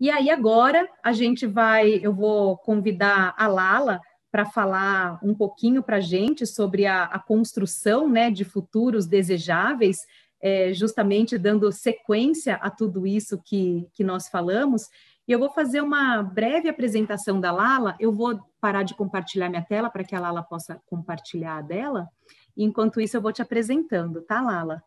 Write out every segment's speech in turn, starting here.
E aí agora eu vou convidar a Lala para falar um pouquinho para a gente sobre a construção, né, de futuros desejáveis, justamente dando sequência a tudo isso que nós falamos. E eu vou fazer uma breve apresentação da Lala, eu vou parar de compartilhar minha tela para que a Lala possa compartilhar a dela, e enquanto isso eu vou te apresentando, tá, Lala?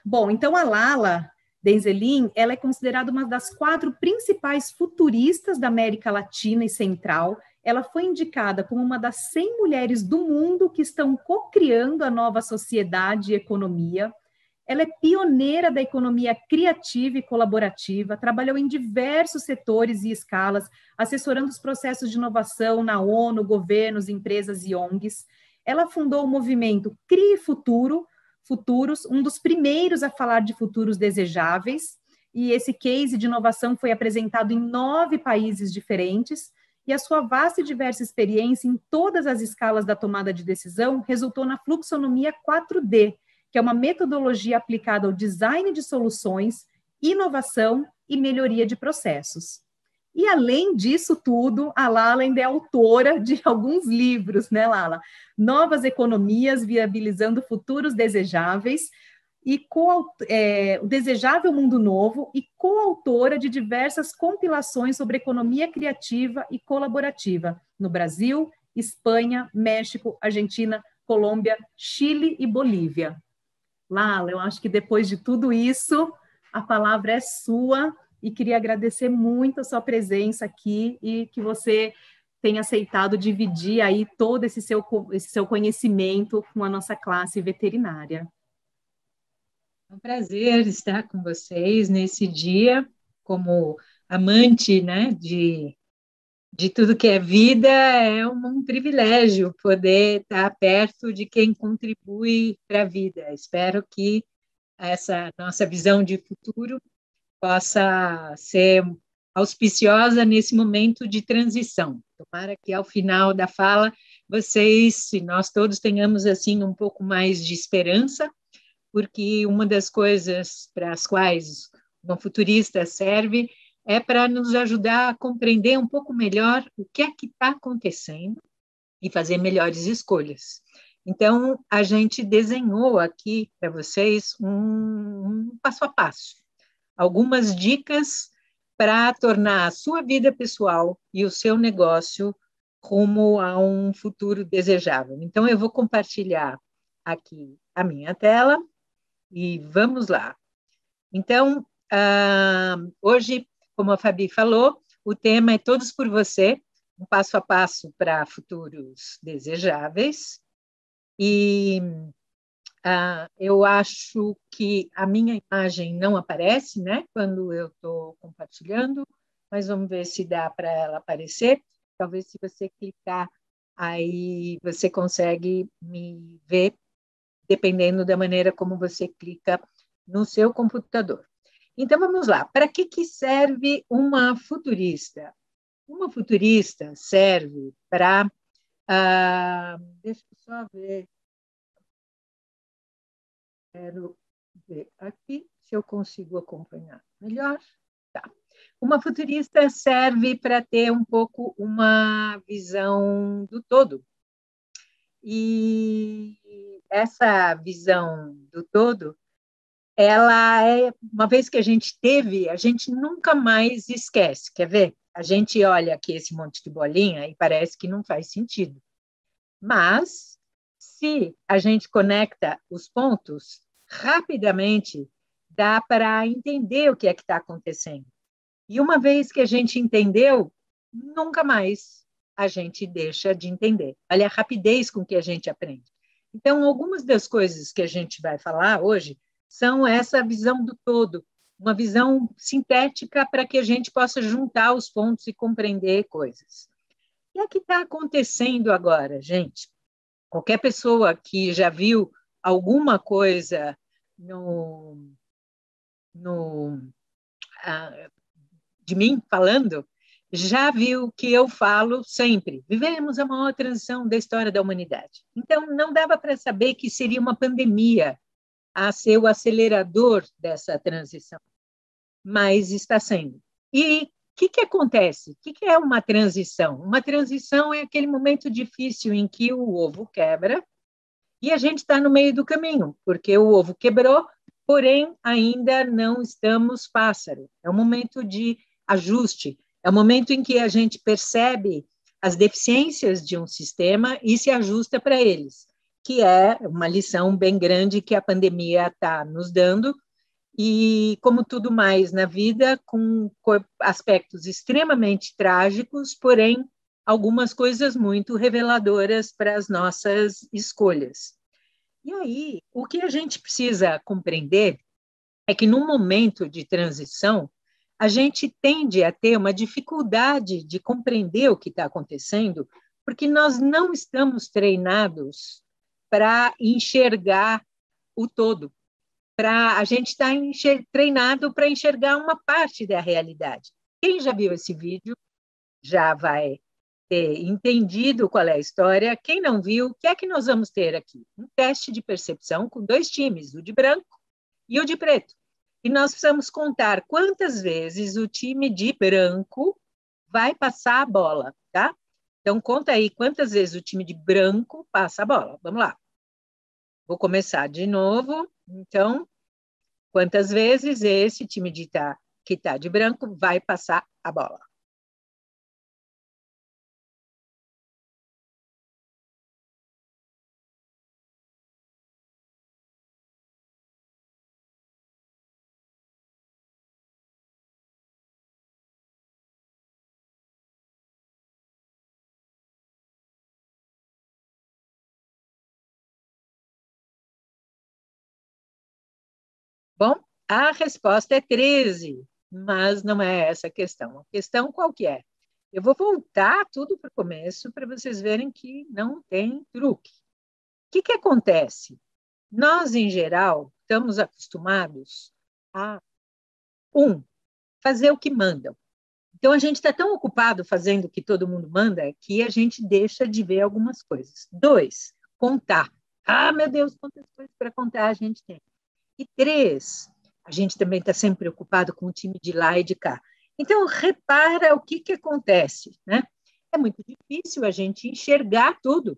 Bom, então a Lala Denzelin, ela é considerada uma das 4 principais futuristas da América Latina e Central. Ela foi indicada como uma das 100 mulheres do mundo que estão co-criando a nova sociedade e economia. Ela é pioneira da economia criativa e colaborativa, trabalhou em diversos setores e escalas, assessorando os processos de inovação na ONU, governos, empresas e ONGs. Ela fundou o movimento Crie Futuros, um dos primeiros a falar de futuros desejáveis, e esse case de inovação foi apresentado em 9 países diferentes, e a sua vasta e diversa experiência em todas as escalas da tomada de decisão resultou na fluxonomia 4D, que é uma metodologia aplicada ao design de soluções, inovação e melhoria de processos. E, além disso tudo, a Lala ainda é autora de alguns livros, né, Lala? Novas Economias, Viabilizando Futuros Desejáveis, e o Desejável Mundo Novo, e coautora de diversas compilações sobre economia criativa e colaborativa no Brasil, Espanha, México, Argentina, Colômbia, Chile e Bolívia. Lala, eu acho que depois de tudo isso, a palavra é sua, e queria agradecer muito a sua presença aqui e que você tenha aceitado dividir aí todo esse seu conhecimento com a nossa classe veterinária. É um prazer estar com vocês nesse dia, como amante, né, de tudo que é vida, é um privilégio poder estar perto de quem contribui para a vida. Espero que essa nossa visão de futuro possa ser auspiciosa nesse momento de transição. Tomara que ao final da fala vocês, se nós todos tenhamos assim um pouco mais de esperança, porque uma das coisas para as quais uma futurista serve é para nos ajudar a compreender um pouco melhor o que é que está acontecendo e fazer melhores escolhas. Então, a gente desenhou aqui para vocês um passo a passo, algumas dicas para tornar a sua vida pessoal e o seu negócio rumo a um futuro desejável. Então, eu vou compartilhar aqui a minha tela e vamos lá. Então, hoje, como a Fabi falou, o tema é Todos por Você, um passo a passo para futuros desejáveis. E eu acho que a minha imagem não aparece, né, quando eu estou compartilhando, mas vamos ver se dá para ela aparecer. Talvez se você clicar, aí você consegue me ver, dependendo da maneira como você clica no seu computador. Então, vamos lá. Para que serve uma futurista? Uma futurista serve para... deixa eu só ver. Quero ver aqui se eu consigo acompanhar melhor. Tá. Uma futurista serve para ter um pouco uma visão do todo. E essa visão do todo, ela é, uma vez que a gente teve, a gente nunca mais esquece. Quer ver? A gente olha aqui esse monte de bolinha e parece que não faz sentido. Mas, se a gente conecta os pontos, rapidamente dá para entender o que é que está acontecendo. E uma vez que a gente entendeu, nunca mais a gente deixa de entender. Olha a rapidez com que a gente aprende. Então, algumas das coisas que a gente vai falar hoje são essa visão do todo, uma visão sintética para que a gente possa juntar os pontos e compreender coisas. E o que está acontecendo agora, gente? Qualquer pessoa que já viu alguma coisa de mim falando, já viu que eu falo sempre. Vivemos a maior transição da história da humanidade. Então, não dava para saber que seria uma pandemia a ser o acelerador dessa transição. mas está sendo. E o que acontece? O que é uma transição? Uma transição é aquele momento difícil em que o ovo quebra e a gente está no meio do caminho, porque o ovo quebrou, porém ainda não estamos pássaro. É um momento de ajuste, é o momento em que a gente percebe as deficiências de um sistema e se ajusta para eles, que é uma lição bem grande que a pandemia está nos dando, e como tudo mais na vida, com aspectos extremamente trágicos, porém algumas coisas muito reveladoras para as nossas escolhas. E aí, o que a gente precisa compreender é que num momento de transição, a gente tende a ter uma dificuldade de compreender o que está acontecendo, porque nós não estamos treinados para enxergar o todo. A gente está treinado para enxergar uma parte da realidade. Quem já viu esse vídeo já vai ter entendido qual é a história. Quem não viu, o que é que nós vamos ter aqui? Um teste de percepção com dois times, o de branco e o de preto. E nós precisamos contar quantas vezes o time de branco vai passar a bola, tá? Então, conta aí quantas vezes o time de branco passa a bola. Vamos lá. Vou começar de novo. Então, quantas vezes esse time que está de branco vai passar a bola? Bom, a resposta é 13, mas não é essa a questão. A questão qual que é? Eu vou voltar tudo para o começo para vocês verem que não tem truque. O que acontece? Nós, em geral, estamos acostumados a, fazer o que mandam. Então, a gente está tão ocupado fazendo o que todo mundo manda que a gente deixa de ver algumas coisas. 2, contar. Ah, meu Deus, quantas coisas para contar a gente tem. E 3, a gente também está sempre preocupado com o time de lá e de cá. Então, repara o que acontece, né? É muito difícil a gente enxergar tudo.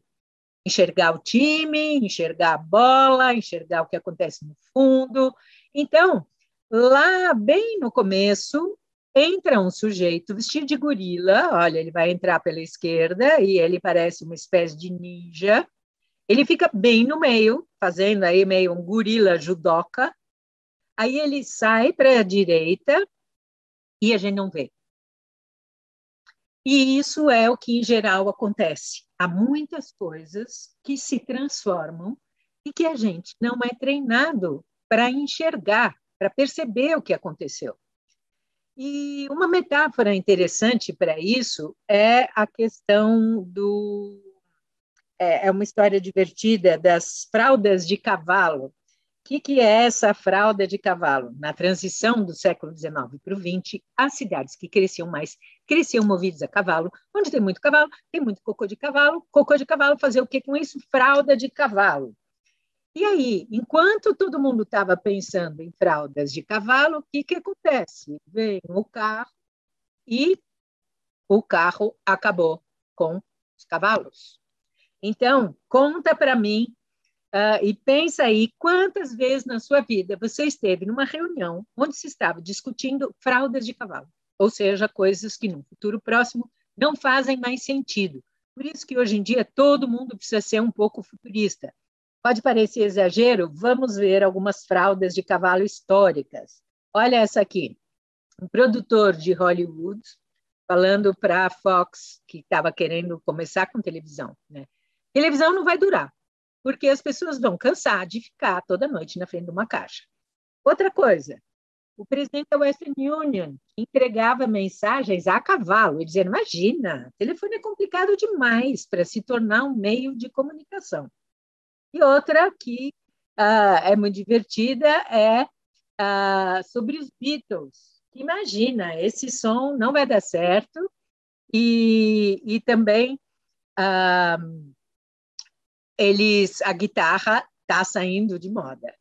Enxergar o time, enxergar a bola, enxergar o que acontece no fundo. Então, lá bem no começo, entra um sujeito vestido de gorila, olha, ele vai entrar pela esquerda e ele parece uma espécie de ninja. Ele fica bem no meio, fazendo aí meio um gorila judoca. Aí ele sai para a direita e a gente não vê. E isso é o que, em geral, acontece. Há muitas coisas que se transformam e que a gente não é treinado para enxergar, para perceber o que aconteceu. E uma metáfora interessante para isso é a questão do. É uma história divertida das fraldas de cavalo. O que é essa fralda de cavalo? Na transição do século XIX para o XX, as cidades que cresciam mais, cresciam movidas a cavalo. Onde tem muito cavalo, tem muito cocô de cavalo. Cocô de cavalo, fazer o que com isso? Fralda de cavalo. E aí, enquanto todo mundo estava pensando em fraldas de cavalo, o que acontece? Vem o carro e o carro acabou com os cavalos. Então, conta para mim e pensa aí quantas vezes na sua vida você esteve numa reunião onde se estava discutindo fraldas de cavalo, ou seja, coisas que no futuro próximo não fazem mais sentido. Por isso que hoje em dia todo mundo precisa ser um pouco futurista. Pode parecer exagero, vamos ver algumas fraldas de cavalo históricas. Olha essa aqui, um produtor de Hollywood falando para a Fox, que estava querendo começar com televisão, né? Televisão não vai durar, porque as pessoas vão cansar de ficar toda noite na frente de uma caixa. Outra coisa, o presidente da Western Union entregava mensagens a cavalo e dizendo, imagina, telefone é complicado demais para se tornar um meio de comunicação. E outra que é muito divertida é sobre os Beatles. Imagina, esse som não vai dar certo e também a guitarra está saindo de moda.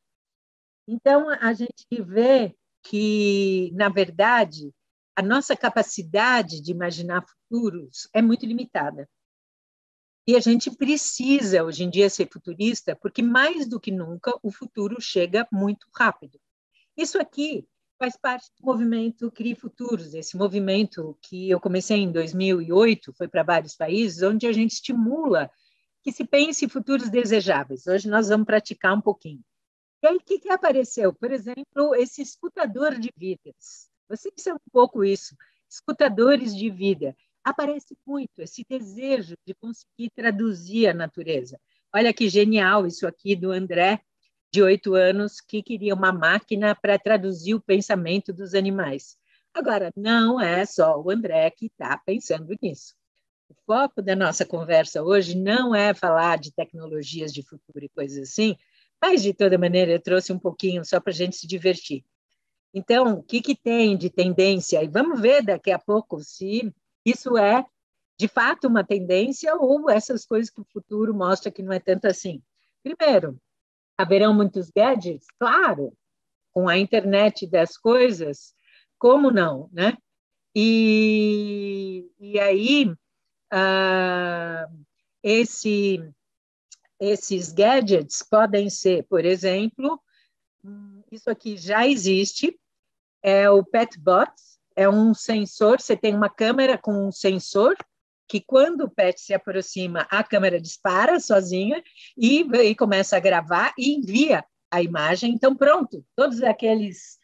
Então, a gente vê que, na verdade, a nossa capacidade de imaginar futuros é muito limitada. E a gente precisa, hoje em dia, ser futurista, porque, mais do que nunca, o futuro chega muito rápido. Isso aqui faz parte do movimento Crie Futuros, esse movimento que eu comecei em 2008, foi para vários países, onde a gente estimula que se pense em futuros desejáveis. Hoje nós vamos praticar um pouquinho. E aí, o que apareceu? Por exemplo, esse escutador de vidas. Vocês são um pouco isso, escutadores de vida. Aparece muito esse desejo de conseguir traduzir a natureza. Olha que genial isso aqui do André, de 8 anos, que queria uma máquina para traduzir o pensamento dos animais. Agora, não é só o André que está pensando nisso. O foco da nossa conversa hoje não é falar de tecnologias de futuro e coisas assim, mas, de toda maneira, eu trouxe um pouquinho só para a gente se divertir. Então, o que tem de tendência? E vamos ver daqui a pouco se isso é, de fato, uma tendência ou essas coisas que o futuro mostra que não é tanto assim. Primeiro, haverão muitos gadgets? Claro, com a internet das coisas, como não, né? E aí, ah, esses gadgets podem ser, por exemplo, isso aqui já existe, é o PetBot, é um sensor, você tem uma câmera com um sensor, que quando o pet se aproxima, a câmera dispara sozinha e começa a gravar e envia a imagem. Então, pronto, todos aqueles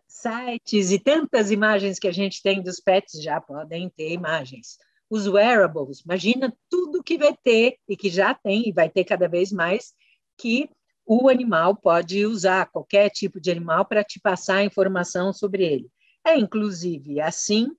sites e tantas imagens que a gente tem dos pets já podem ter imagens. Os wearables, imagina tudo que vai ter e que já tem e vai ter cada vez mais, que o animal pode usar, qualquer tipo de animal, para te passar informação sobre ele. É, inclusive, assim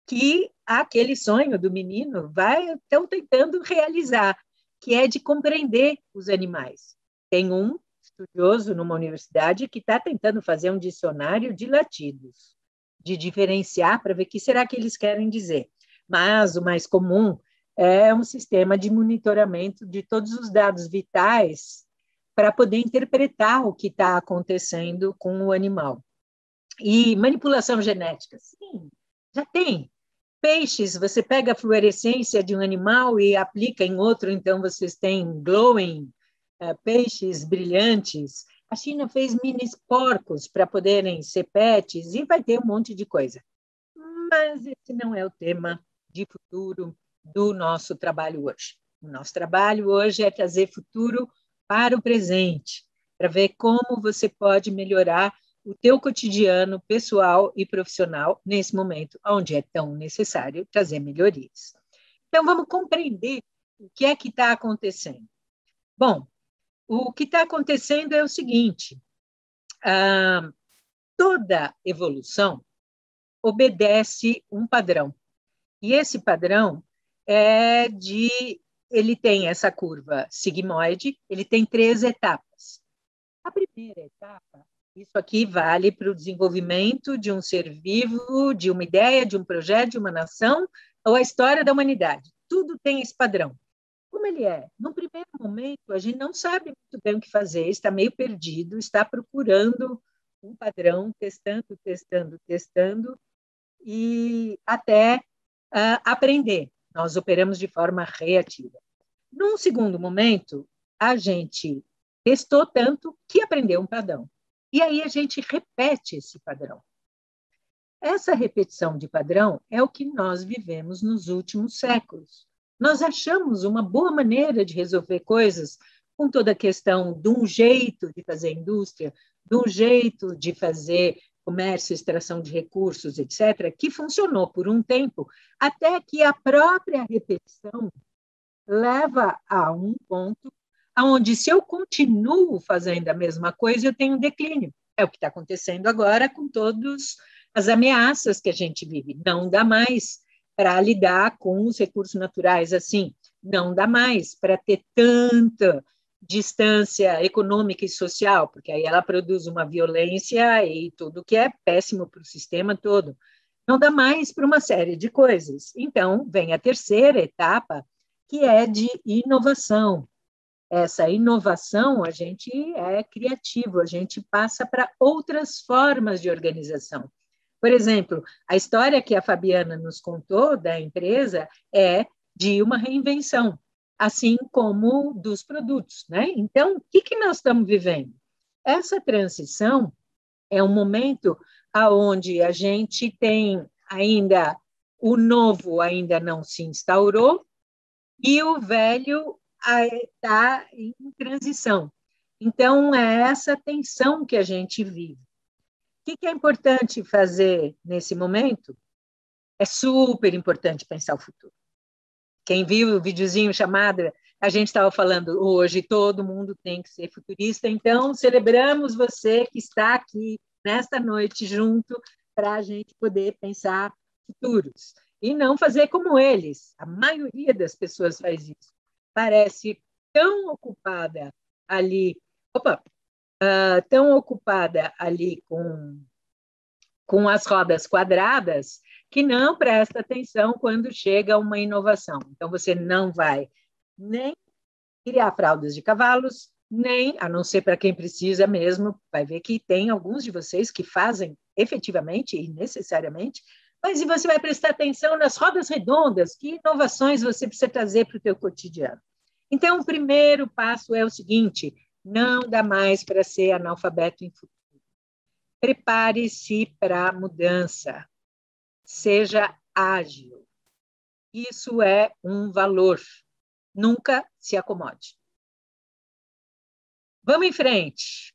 que aquele sonho do menino estão tentando realizar, que é de compreender os animais. Tem um estudioso numa universidade que está tentando fazer um dicionário de latidos, de diferenciar para ver o que será que eles querem dizer. Mas o mais comum é um sistema de monitoramento de todos os dados vitais para poder interpretar o que está acontecendo com o animal. E manipulação genética, sim, já tem. Peixes, você pega a fluorescência de um animal e aplica em outro, então vocês têm glowing, peixes brilhantes. A China fez mini porcos para poderem ser pets e vai ter um monte de coisa. Mas esse não é o tema de futuro do nosso trabalho hoje. O nosso trabalho hoje é trazer futuro para o presente, para ver como você pode melhorar o teu cotidiano pessoal e profissional nesse momento, onde é tão necessário trazer melhorias. Então, vamos compreender o que é que está acontecendo. Bom, o que está acontecendo é o seguinte, toda evolução obedece um padrão. E esse padrão ele tem essa curva sigmoide, ele tem 3 etapas. A primeira etapa, isso aqui vale para o desenvolvimento de um ser vivo, de uma ideia, de um projeto, de uma nação, ou a história da humanidade. Tudo tem esse padrão. Como ele é? No primeiro momento, a gente não sabe muito bem o que fazer, está meio perdido, está procurando um padrão, testando, e até aprender. Nós operamos de forma reativa. Num segundo momento, a gente testou tanto que aprendeu um padrão. E aí a gente repete esse padrão. Essa repetição de padrão é o que nós vivemos nos últimos séculos. Nós achamos uma boa maneira de resolver coisas com toda a questão de um jeito de fazer indústria, de um jeito de fazer comércio, extração de recursos, etc., que funcionou por um tempo, até que a própria repetição leva a um ponto onde, se eu continuo fazendo a mesma coisa, eu tenho um declínio. É o que está acontecendo agora com todas as ameaças que a gente vive. Não dá mais para lidar com os recursos naturais assim. Não dá mais para ter tanta distância econômica e social, porque aí ela produz uma violência e tudo que é péssimo para o sistema todo. Não dá mais para uma série de coisas. Então, vem a terceira etapa, que é de inovação. essa inovação, a gente é criativo, a gente passa para outras formas de organização. Por exemplo, a história que a Fabiana nos contou da empresa é de uma reinvenção, assim como dos produtos, né? Então, o que nós estamos vivendo? Essa transição é um momento onde a gente tem ainda o novo ainda não se instaurou e o velho está em transição. Então, é essa tensão que a gente vive. O que é importante fazer nesse momento? É super importante pensar o futuro. Quem viu o videozinho chamado, a gente estava falando hoje, todo mundo tem que ser futurista, então celebramos você que está aqui nesta noite junto para a gente poder pensar futuros. E não fazer como eles. A maioria das pessoas faz isso. Parece tão ocupada ali, tão ocupada ali com as rodas quadradas, que não presta atenção quando chega uma inovação. Então, você não vai nem criar fraldas de cavalos, nem, a não ser para quem precisa mesmo, vai ver que tem alguns de vocês que fazem efetivamente e necessariamente, mas e você vai prestar atenção nas rodas redondas, que inovações você precisa trazer para o teu cotidiano. Então, o primeiro passo é o seguinte, não dá mais para ser analfabeto em futuro. Prepare-se para a mudança. Seja ágil. Isso é um valor. Nunca se acomode. Vamos em frente.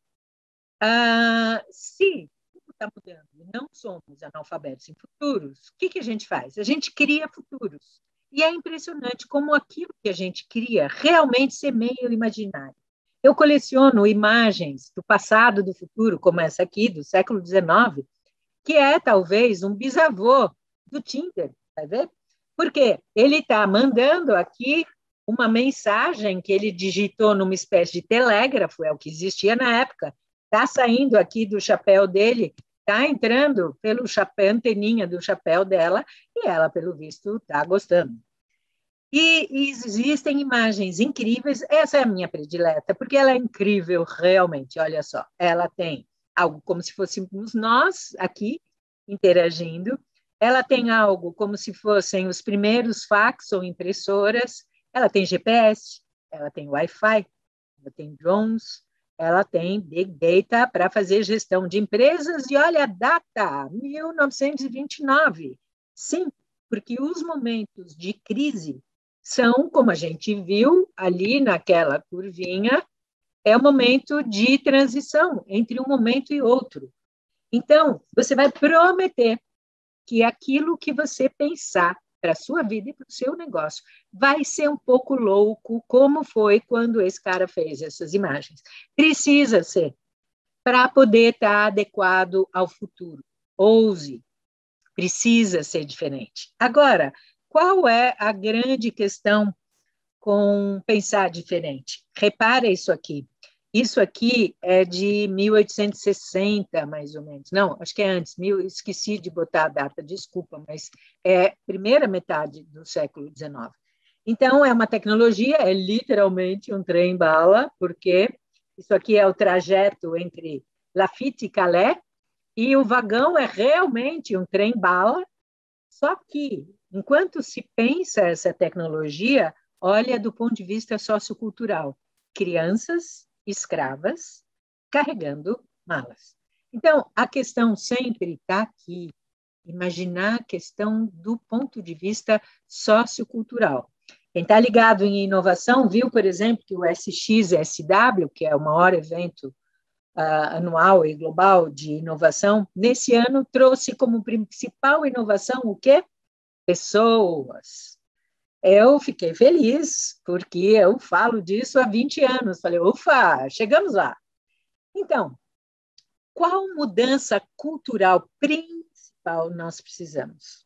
Se tudo está mudando e não somos analfabetos em futuros, o que a gente faz? A gente cria futuros. E é impressionante como aquilo que a gente cria realmente semeia o imaginário. Eu coleciono imagens do passado, do futuro, como essa aqui, do século XIX, que é talvez um bisavô do Tinder, vai ver? Porque ele está mandando aqui uma mensagem que ele digitou numa espécie de telégrafo, é o que existia na época, está saindo aqui do chapéu dele, está entrando pelo chapéu, anteninha do chapéu dela, e ela, pelo visto, está gostando. E existem imagens incríveis, essa é a minha predileta, porque ela é incrível realmente, olha só, ela tem algo como se fôssemos nós aqui interagindo, ela tem algo como se fossem os primeiros fax ou impressoras, ela tem GPS, ela tem Wi-Fi, ela tem drones, ela tem Big Data para fazer gestão de empresas, e olha a data, 1929. Sim, porque os momentos de crise são, como a gente viu ali naquela curvinha, é um momento de transição entre um momento e outro. Então, você vai prometer que aquilo que você pensar para a sua vida e para o seu negócio vai ser um pouco louco, como foi quando esse cara fez essas imagens. Precisa ser, para poder estar adequado ao futuro. Ouse, precisa ser diferente. Agora, qual é a grande questão com pensar diferente? Repara isso aqui. Isso aqui é de 1860, mais ou menos. Não, acho que é antes, esqueci de botar a data, desculpa, mas é primeira metade do século XIX. Então, é uma tecnologia, é literalmente um trem-bala, porque isso aqui é o trajeto entre Lafitte e Calais, e o vagão é realmente um trem-bala, só que, enquanto se pensa essa tecnologia, olha do ponto de vista sociocultural, crianças escravas carregando malas. Então, a questão sempre está aqui, imaginar a questão do ponto de vista sociocultural. Quem está ligado em inovação viu, por exemplo, que o SXSW, que é o maior evento anual e global de inovação, nesse ano trouxe como principal inovação o quê? Pessoas. Eu fiquei feliz, porque eu falo disso há 20 anos. Falei, ufa, chegamos lá. Então, qual mudança cultural principal nós precisamos?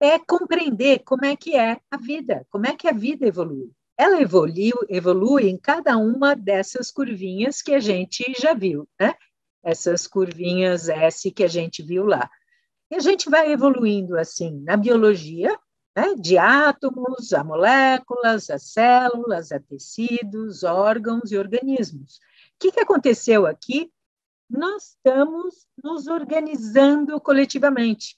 É compreender como é que é a vida, como é que a vida evolui. Ela evolui em cada uma dessas curvinhas que a gente já viu, né? Essas curvinhas S que a gente viu lá. E a gente vai evoluindo assim na biologia, né? De átomos a moléculas, a células, a tecidos, órgãos e organismos. O que aconteceu aqui? Nós estamos nos organizando coletivamente.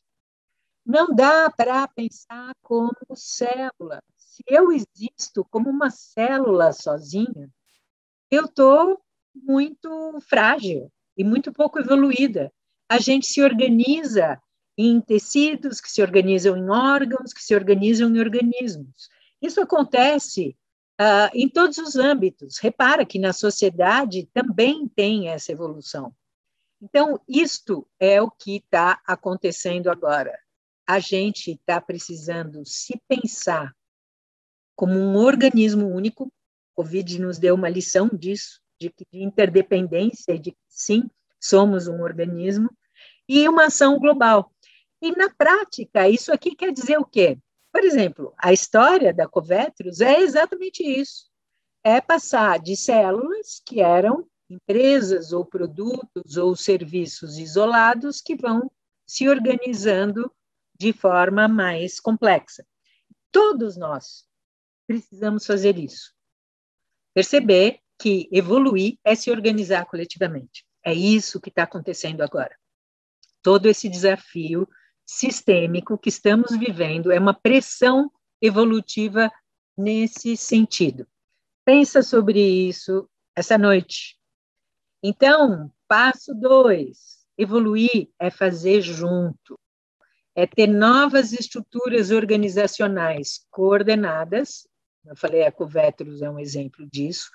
Não dá para pensar como célula. Se eu existo como uma célula sozinha, eu estou muito frágil e muito pouco evoluída. A gente se organiza em tecidos, que se organizam em órgãos, que se organizam em organismos. Isso acontece em todos os âmbitos. Repara que na sociedade também tem essa evolução. Então, isto é o que está acontecendo agora. A gente está precisando se pensar como um organismo único. O Covid nos deu uma lição disso, de interdependência e de que, sim, somos um organismo, e uma ação global. E, na prática, isso aqui quer dizer o quê? Por exemplo, a história da Covetrus é exatamente isso. É passar de células que eram empresas ou produtos ou serviços isolados que vão se organizando de forma mais complexa. Todos nós precisamos fazer isso. Perceber que evoluir é se organizar coletivamente. É isso que está acontecendo agora. Todo esse desafio sistêmico que estamos vivendo é uma pressão evolutiva nesse sentido. Pensa sobre isso essa noite. Então, passo 2, evoluir é fazer junto, é ter novas estruturas organizacionais coordenadas, eu falei, a Covetrus é um exemplo disso,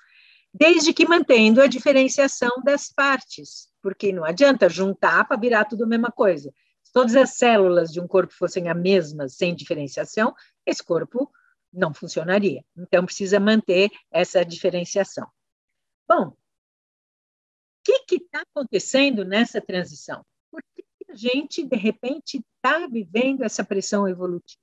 desde que mantendo a diferenciação das partes, porque não adianta juntar para virar tudo a mesma coisa. Se todas as células de um corpo fossem as mesmas, sem diferenciação, esse corpo não funcionaria. Então, precisa manter essa diferenciação. Bom, o que está acontecendo nessa transição? Por que a gente, de repente, está vivendo essa pressão evolutiva?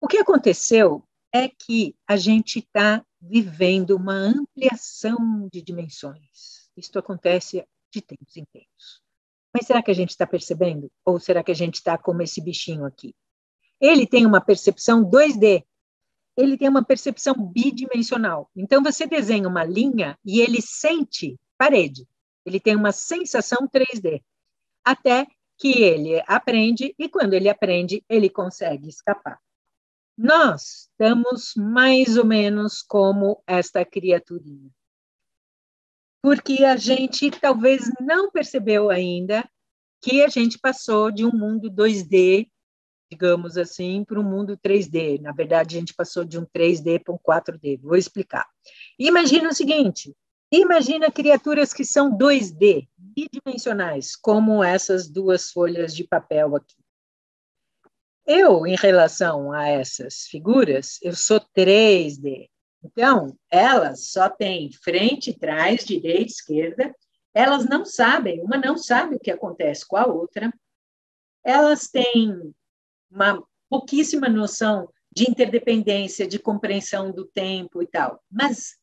O que aconteceu é que a gente está vivendo uma ampliação de dimensões. Isso acontece de tempos em tempos. Mas será que a gente está percebendo? Ou será que a gente está como esse bichinho aqui? Ele tem uma percepção 2D, ele tem uma percepção bidimensional. Então, você desenha uma linha e ele sente parede. Ele tem uma sensação 3D. Até que ele aprende, e quando ele aprende, ele consegue escapar. Nós estamos mais ou menos como esta criaturinha. Porque a gente talvez não percebeu ainda que a gente passou de um mundo 2D, digamos assim, para um mundo 3D. Na verdade, a gente passou de um 3D para um 4D. Vou explicar. Imagina o seguinte, imagina criaturas que são 2D, bidimensionais, como essas duas folhas de papel aqui. Eu, em relação a essas figuras, eu sou 3D. Então, elas só têm frente, trás, direita, esquerda. Elas não sabem, uma não sabe o que acontece com a outra. Elas têm uma pouquíssima noção de interdependência, de compreensão do tempo e tal. Mas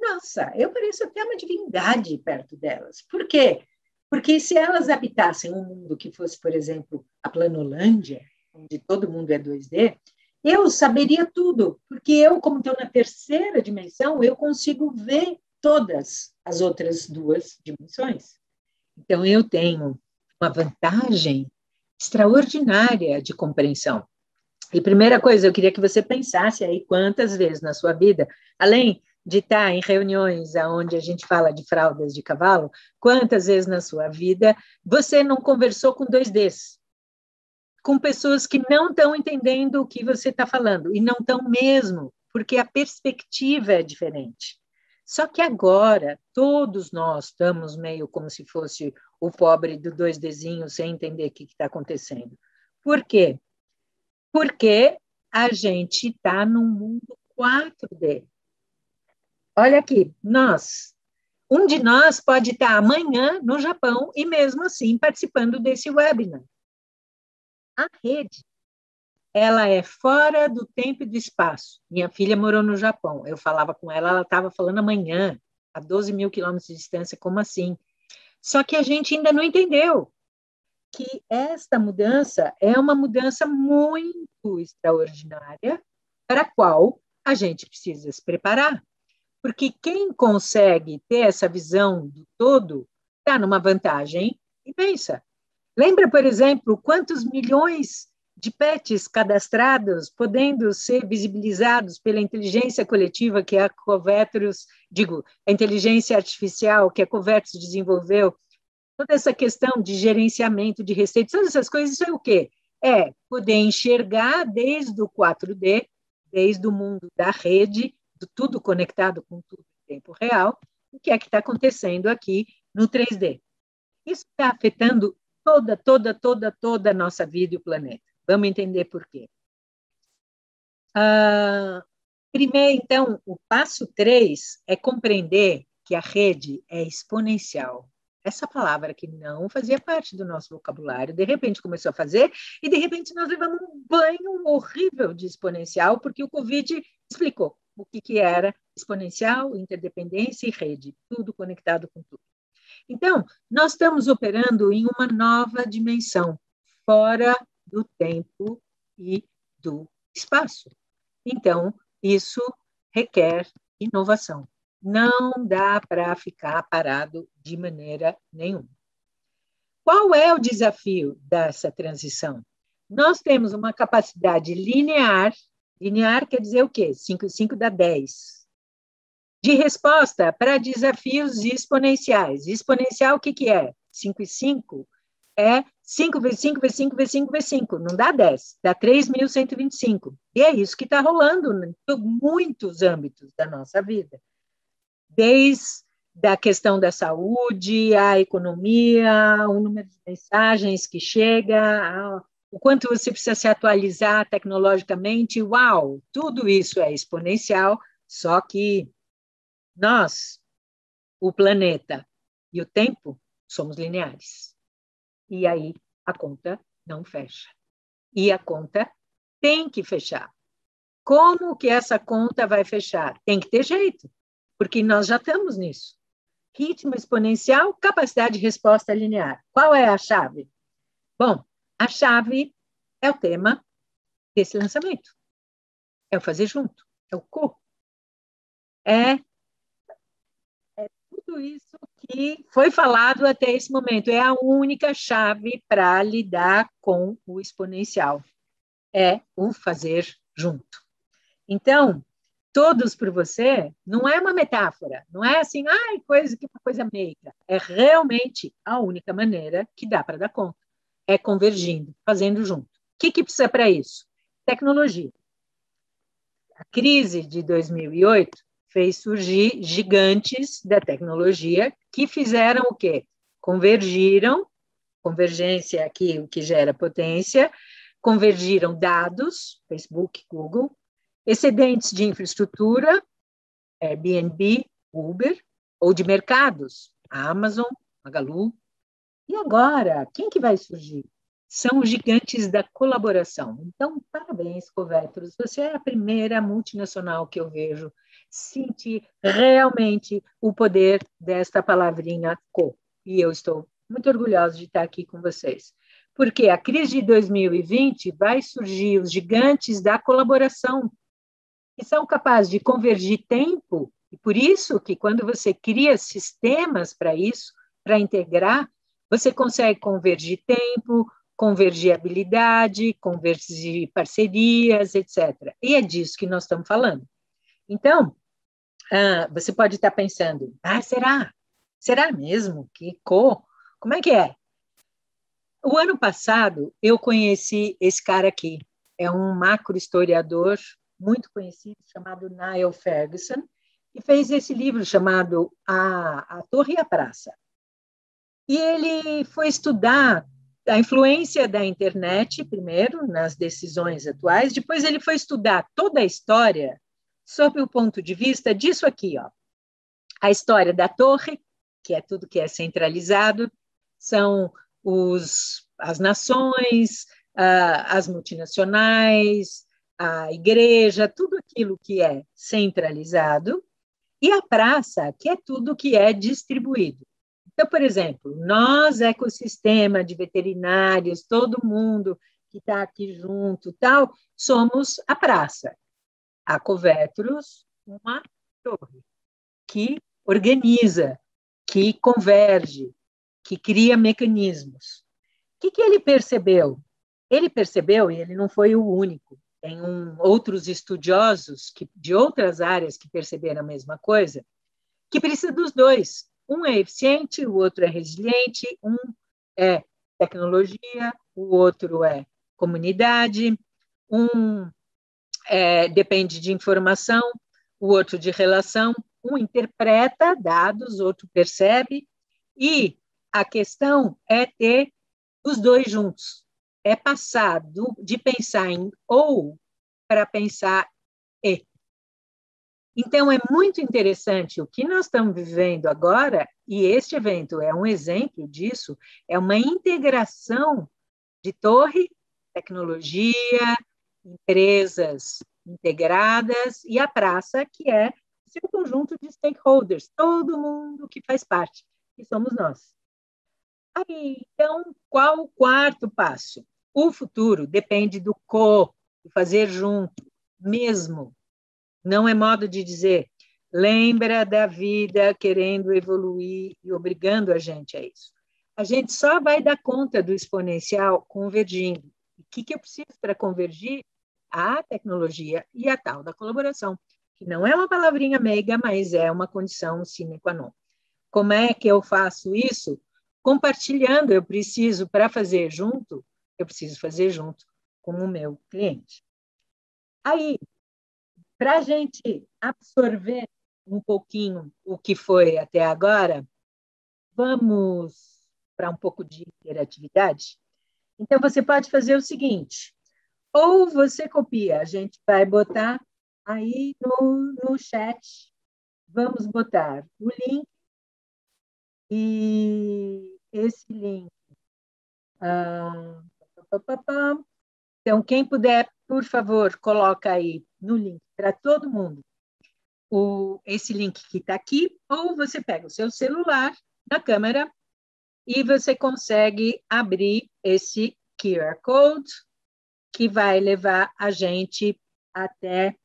nossa, eu pareço até uma divindade perto delas. Por quê? Porque se elas habitassem um mundo que fosse, por exemplo, a Planolândia, onde todo mundo é 2D, eu saberia tudo, porque eu, como estou na terceira dimensão, eu consigo ver todas as outras duas dimensões. Então, eu tenho uma vantagem extraordinária de compreensão. E primeira coisa, eu queria que você pensasse aí quantas vezes na sua vida, além de estar em reuniões onde a gente fala de fraldas de cavalo, quantas vezes na sua vida você não conversou com 2Ds? Com pessoas que não estão entendendo o que você está falando, e não estão mesmo, porque a perspectiva é diferente. Só que agora, todos nós estamos meio como se fosse o pobre do 2Dzinho, sem entender o que está acontecendo. Por quê? Porque a gente está num mundo 4D. Olha aqui, um de nós pode estar amanhã no Japão e mesmo assim participando desse webinar. A rede, ela é fora do tempo e do espaço. Minha filha morou no Japão. Eu falava com ela, ela estava falando amanhã, a 12 mil quilômetros de distância, como assim? Só que a gente ainda não entendeu. que esta mudança é uma mudança muito extraordinária para a qual a gente precisa se preparar. Porque quem consegue ter essa visão do todo está numa vantagem imensa. Lembra, por exemplo, quantos milhões de pets cadastrados podendo ser visibilizados pela inteligência coletiva que a Covetrus, a inteligência artificial que a Covetrus desenvolveu, toda essa questão de gerenciamento de receitas, todas essas coisas, isso é o quê? É poder enxergar desde o 4D, desde o mundo da rede, do tudo conectado com tudo em tempo real, o que é que está acontecendo aqui no 3D. Isso está afetando toda a nossa vida e o planeta. Vamos entender por quê. Primeiro, então, o passo 3 é compreender que a rede é exponencial. Essa palavra que não fazia parte do nosso vocabulário, de repente começou a fazer, e de repente nós levamos um banho horrível de exponencial, porque o Covid explicou o que era exponencial, interdependência e rede, tudo conectado com tudo. Então, nós estamos operando em uma nova dimensão, fora do tempo e do espaço. Então, isso requer inovação. Não dá para ficar parado de maneira nenhuma. Qual é o desafio dessa transição? Nós temos uma capacidade linear quer dizer o quê? 5 e 5 dá 10. De resposta para desafios exponenciais. Exponencial, o que é? 5 e 5 é 5 vezes 5 vezes 5 vezes 5 vezes 5. Não dá 10, dá 3.125. E é isso que está rolando em muitos âmbitos da nossa vida. Desde a questão da saúde, a economia, o número de mensagens que chega, o quanto você precisa se atualizar tecnologicamente. Uau, tudo isso é exponencial, só que nós, o planeta e o tempo, somos lineares. E aí a conta não fecha. E a conta tem que fechar. Como que essa conta vai fechar? Tem que ter jeito, porque nós já estamos nisso. Ritmo exponencial, capacidade de resposta linear. Qual é a chave? Bom, a chave é o tema desse lançamento. É o fazer junto, é o co. É tudo isso que foi falado até esse momento. É a única chave para lidar com o exponencial. É o fazer junto. Então, todos por você não é uma metáfora, não é assim, uma coisa meiga. É realmente a única maneira que dá para dar conta. É convergindo, fazendo junto. O que precisa para isso? Tecnologia. A crise de 2008 fez surgir gigantes da tecnologia que fizeram o quê? Convergiram, convergência aqui, o que gera potência, convergiram dados, Facebook, Google, excedentes de infraestrutura, Airbnb, Uber, ou de mercados, Amazon, Magalu. E agora, quem que vai surgir? São os gigantes da colaboração. Então, parabéns, Covetrus. Você é a primeira multinacional que eu vejo sentir realmente o poder desta palavrinha co. E eu estou muito orgulhosa de estar aqui com vocês. Porque a crise de 2020 vai surgir os gigantes da colaboração, que são capazes de convergir tempo, e por isso que quando você cria sistemas para isso, para integrar, você consegue convergir tempo, convergir habilidade, convergir parcerias, etc. E é disso que nós estamos falando. Então, você pode estar pensando, será? Será mesmo que como é que é? O ano passado, eu conheci esse cara aqui, é um macrohistoriador muito conhecido, chamado Niall Ferguson, que fez esse livro chamado A Torre e a Praça. E ele foi estudar a influência da internet, primeiro, nas decisões atuais, depois ele foi estudar toda a história sob o ponto de vista disso aqui, ó. A história da torre, que é tudo que é centralizado, são as nações, as multinacionais, a igreja, tudo aquilo que é centralizado, e a praça, que é tudo que é distribuído. Então, por exemplo, nós, ecossistema de veterinários, todo mundo que está aqui junto, tal, somos a praça. A Covetros, uma torre que organiza, que converge, que cria mecanismos. O que ele percebeu? Ele percebeu, e ele não foi o único, tem outros estudiosos de outras áreas que perceberam a mesma coisa, que precisa dos dois. Um é eficiente, o outro é resiliente, um é tecnologia, o outro é comunidade, um depende de informação, o outro de relação, um interpreta dados, o outro percebe, e a questão é ter os dois juntos. É passar de pensar em ou para pensar e. Então, é muito interessante o que nós estamos vivendo agora, e este evento é um exemplo disso, é uma integração de torre, tecnologia, empresas integradas, e a praça, que é o seu conjunto de stakeholders, todo mundo que faz parte, que somos nós. Aí, então, qual o quarto passo? O futuro depende do fazer junto, mesmo. Não é modo de dizer, lembra da vida querendo evoluir e obrigando a gente a isso. A gente só vai dar conta do exponencial convergindo. O que eu preciso para convergir? A tecnologia e a tal da colaboração, que não é uma palavrinha meiga, mas é uma condição sine qua non. Como é que eu faço isso? Compartilhando, para fazer junto, eu preciso fazer junto com o meu cliente. Aí, para a gente absorver um pouquinho o que foi até agora, vamos para um pouco de interatividade? Então, você pode fazer o seguinte, ou você copia, a gente vai botar aí no chat, vamos botar o link, e esse link... Então, quem puder, por favor, coloca aí no link para todo mundo esse link que está aqui, ou você pega o seu celular na câmera e você consegue abrir esse QR Code que vai levar a gente até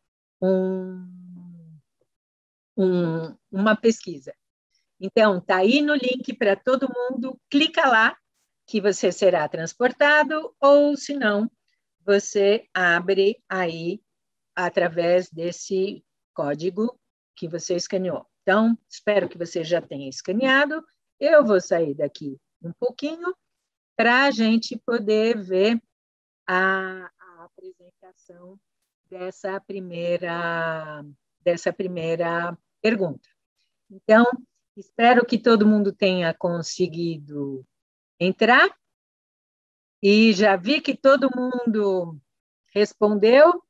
uma pesquisa. Então, está aí no link para todo mundo, clica lá que você será transportado, ou se não, você abre aí através desse código que você escaneou. Então, espero que você já tenha escaneado. Eu vou sair daqui um pouquinho para a gente poder ver a apresentação dessa primeira pergunta. Então, espero que todo mundo tenha conseguido entrar, e já vi que todo mundo respondeu.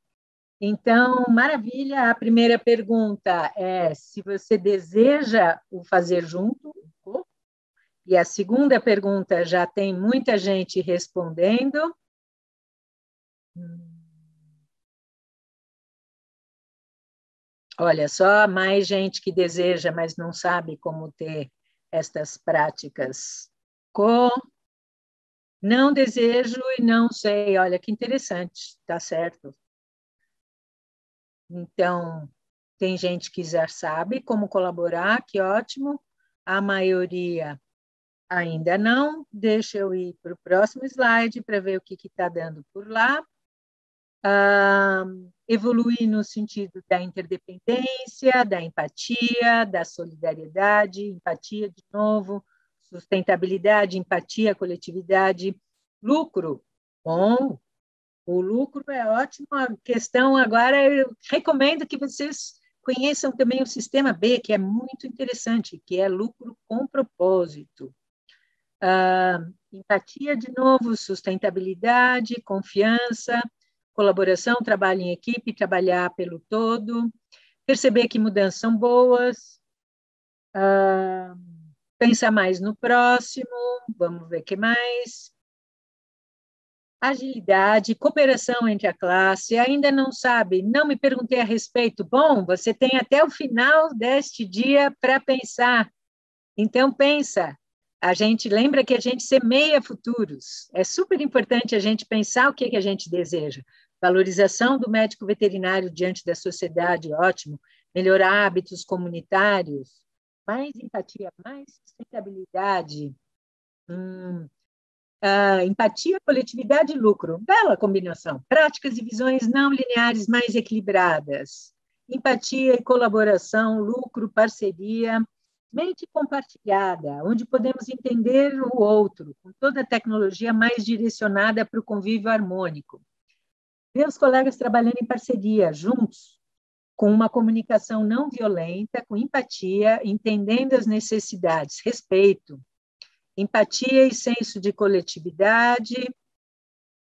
Então, maravilha. A primeira pergunta é se você deseja o fazer junto, e a segunda pergunta já tem muita gente respondendo. Olha só, mais gente que deseja, mas não sabe como ter estas práticas. Não desejo e não sei. Olha, que interessante, tá certo. Então, tem gente que já sabe como colaborar, que ótimo. A maioria ainda não. Deixa eu ir para o próximo slide para ver o que está dando por lá. Evoluir no sentido da interdependência, da empatia, da solidariedade, empatia de novo, sustentabilidade, empatia, coletividade, lucro. Bom, o lucro é ótimo. A questão agora, eu recomendo que vocês conheçam também o sistema B, que é muito interessante, que é lucro com propósito. Empatia, de novo, sustentabilidade, confiança, colaboração, trabalho em equipe, trabalhar pelo todo, perceber que mudanças são boas, pensar mais no próximo, vamos ver o que mais. Agilidade, cooperação entre a classe, ainda não sabe, não me perguntei a respeito. Bom, você tem até o final deste dia para pensar. Então, pensa, A gente lembra que a gente semeia futuros. É super importante a gente pensar o que a gente deseja. Valorização do médico veterinário diante da sociedade, ótimo. Melhorar hábitos comunitários. Mais empatia, mais sustentabilidade. Empatia, coletividade e lucro. Bela combinação. Práticas e visões não lineares mais equilibradas. Empatia e colaboração, lucro, parceria. Mente compartilhada, onde podemos entender o outro, com toda a tecnologia mais direcionada para o convívio harmônico. Ver os colegas trabalhando em parceria, juntos, com uma comunicação não violenta, com empatia, entendendo as necessidades, respeito, empatia e senso de coletividade,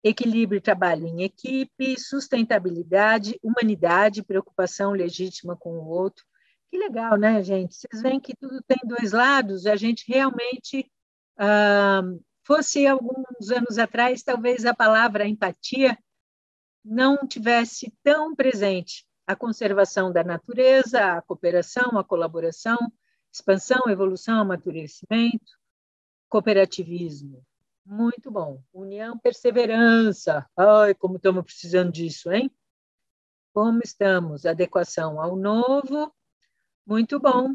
equilíbrio e trabalho em equipe, sustentabilidade, humanidade, preocupação legítima com o outro. Que legal, né, gente? Vocês veem que tudo tem dois lados. A gente realmente, fosse alguns anos atrás, talvez a palavra empatia não tivesse tão presente. A conservação da natureza, a cooperação, a colaboração, expansão, evolução, amadurecimento, cooperativismo. Muito bom. União, perseverança. Ai, como estamos precisando disso, hein? Como estamos? Adequação ao novo. Muito bom.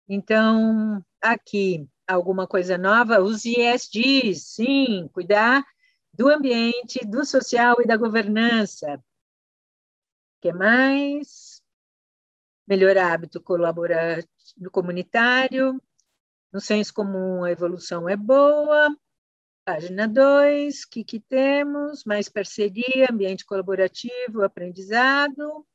Então, aqui, alguma coisa nova? Os ESGs, sim, cuidar do ambiente, do social e da governança. O que mais? Melhorar hábito colaborativo comunitário. No senso comum, a evolução é boa. Página 2, o que temos? Mais parceria, ambiente colaborativo, aprendizado.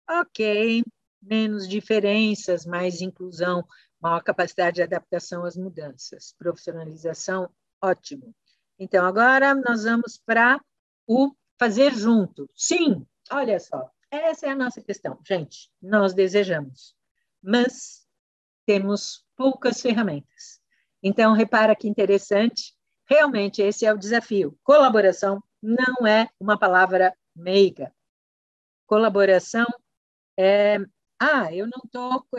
Ok. Menos diferenças, mais inclusão, maior capacidade de adaptação às mudanças. Profissionalização, ótimo. Então, agora nós vamos para o fazer junto. Sim, olha só, essa é a nossa questão. Gente, nós desejamos, mas temos poucas ferramentas. Então, repara que interessante, realmente esse é o desafio. Colaboração não é uma palavra meiga. Colaboração é... eu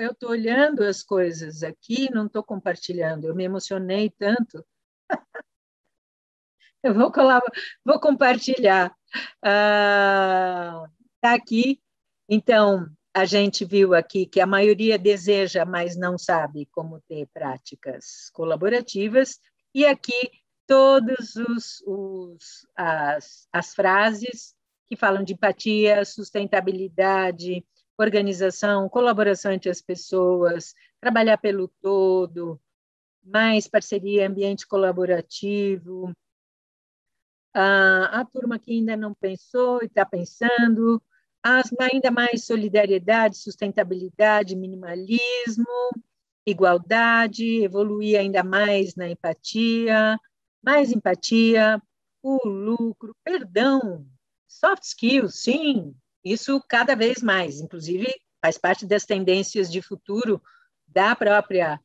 estou olhando as coisas aqui, não estou compartilhando. Eu me emocionei tanto. Eu vou compartilhar. Está aqui. Então, a gente viu aqui que a maioria deseja, mas não sabe como ter práticas colaborativas. E aqui todas as frases que falam de empatia, sustentabilidade, organização, colaboração entre as pessoas, trabalhar pelo todo, mais parceria, ambiente colaborativo. A turma que ainda não pensou e está pensando, ainda mais solidariedade, sustentabilidade, minimalismo, igualdade, evoluir ainda mais na empatia, mais empatia, o lucro, perdão, soft skills, sim, isso cada vez mais, inclusive faz parte das tendências de futuro da própria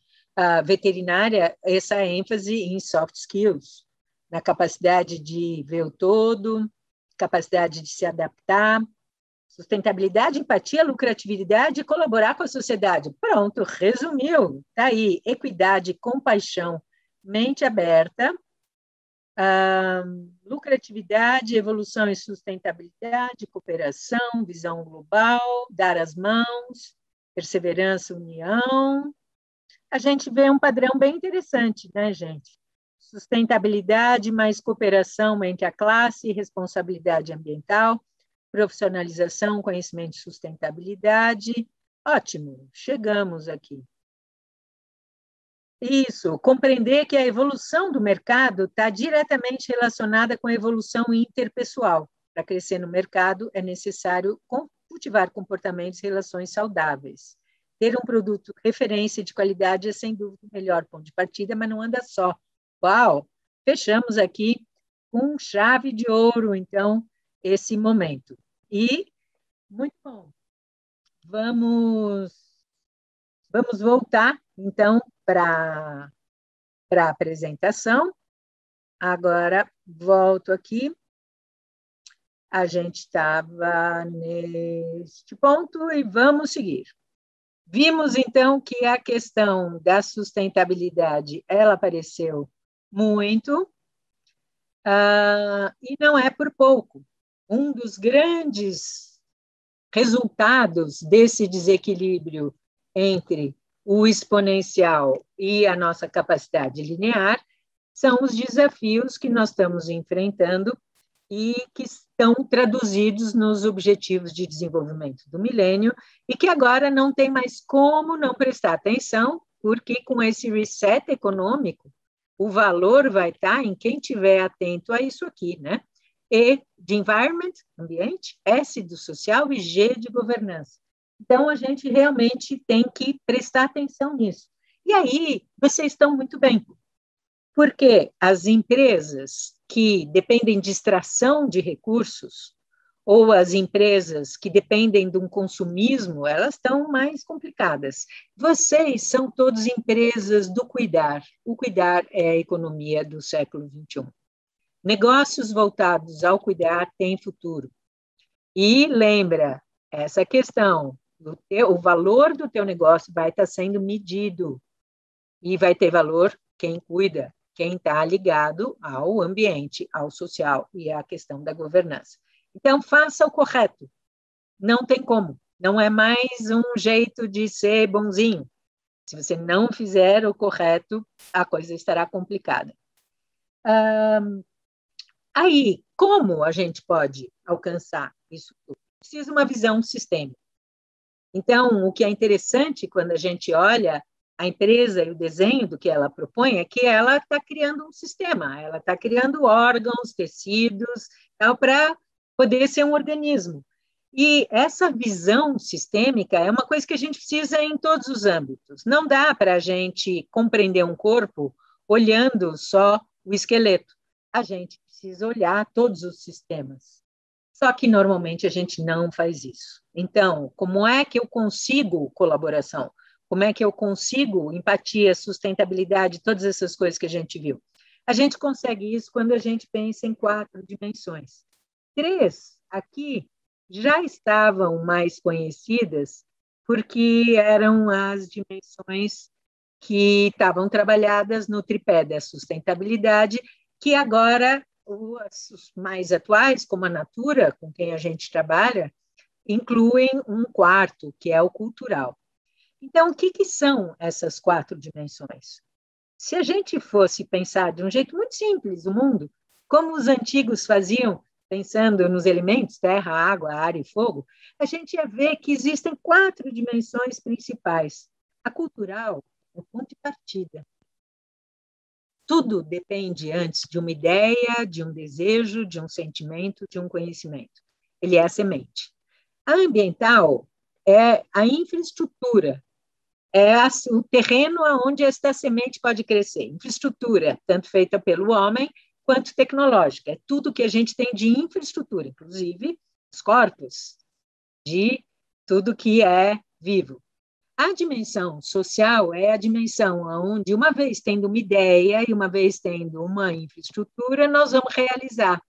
veterinária, essa ênfase em soft skills, na capacidade de ver o todo, capacidade de se adaptar, sustentabilidade, empatia, lucratividade e colaborar com a sociedade. Pronto, resumiu. Está aí, equidade, compaixão, mente aberta, lucratividade, evolução e sustentabilidade, cooperação, visão global, dar as mãos, perseverança, união. A gente vê um padrão bem interessante, né, gente? Sustentabilidade mais cooperação entre a classe, responsabilidade ambiental, profissionalização, conhecimento e sustentabilidade. Ótimo, chegamos aqui. Isso, compreender que a evolução do mercado está diretamente relacionada com a evolução interpessoal. Para crescer no mercado, é necessário cultivar comportamentos e relações saudáveis. Ter um produto referência de qualidade é, sem dúvida, o melhor ponto de partida, mas não anda só. Uau! Fechamos aqui com chave de ouro, então, esse momento. E, muito bom. Vamos voltar, então, para a apresentação. Agora, volto aqui. A gente estava neste ponto e vamos seguir. Vimos, então, que a questão da sustentabilidade, ela apareceu muito, e não é por pouco. Um dos grandes resultados desse desequilíbrio entre o exponencial e a nossa capacidade linear são os desafios que nós estamos enfrentando e que estão traduzidos nos Objetivos de Desenvolvimento do Milênio e que agora não tem mais como não prestar atenção, porque com esse reset econômico, o valor vai estar em quem estiver atento a isso aqui, né? E de environment, ambiente, S do social e G de governança. Então, a gente realmente tem que prestar atenção nisso. E aí, vocês estão muito bem, porque as empresas que dependem de extração de recursos, ou as empresas que dependem de um consumismo, elas estão mais complicadas. Vocês são todos empresas do cuidar. O cuidar é a economia do século XXI. Negócios voltados ao cuidar têm futuro. E lembra, essa questão, o valor do teu negócio vai estar sendo medido e vai ter valor quem cuida, quem está ligado ao ambiente, ao social e à questão da governança. Então, faça o correto. Não tem como. Não é mais um jeito de ser bonzinho. Se você não fizer o correto, a coisa estará complicada. Aí, como a gente pode alcançar isso tudo? Precisa de uma visão sistêmica. Então, o que é interessante quando a gente olha a empresa e o desenho do que ela propõe é que ela está criando um sistema, ela está criando órgãos, tecidos, para poder ser um organismo. E essa visão sistêmica é uma coisa que a gente precisa em todos os âmbitos. Não dá para a gente compreender um corpo olhando só o esqueleto. A gente precisa olhar todos os sistemas. Só que, normalmente, a gente não faz isso. Então, como é que eu consigo colaboração? Como é que eu consigo empatia, sustentabilidade, todas essas coisas que a gente viu? A gente consegue isso quando a gente pensa em 4 dimensões. 3, aqui, já estavam mais conhecidas, porque eram as dimensões que estavam trabalhadas no tripé da sustentabilidade, que agora os mais atuais, como a Natura, com quem a gente trabalha, incluem um quarto, que é o cultural. Então, o que são essas 4 dimensões? Se a gente fosse pensar de um jeito muito simples o mundo, como os antigos faziam, pensando nos elementos, terra, água, ar e fogo, a gente ia ver que existem 4 dimensões principais. A cultural é o ponto de partida. Tudo depende antes de uma ideia, de um desejo, de um sentimento, de um conhecimento. Ele é a semente. A ambiental é a infraestrutura, é o terreno onde esta semente pode crescer. Infraestrutura, tanto feita pelo homem, quanto tecnológica. É tudo que a gente tem de infraestrutura, inclusive os corpos, de tudo que é vivo. A dimensão social é a dimensão onde, uma vez tendo uma ideia e uma vez tendo uma infraestrutura, nós vamos realizar.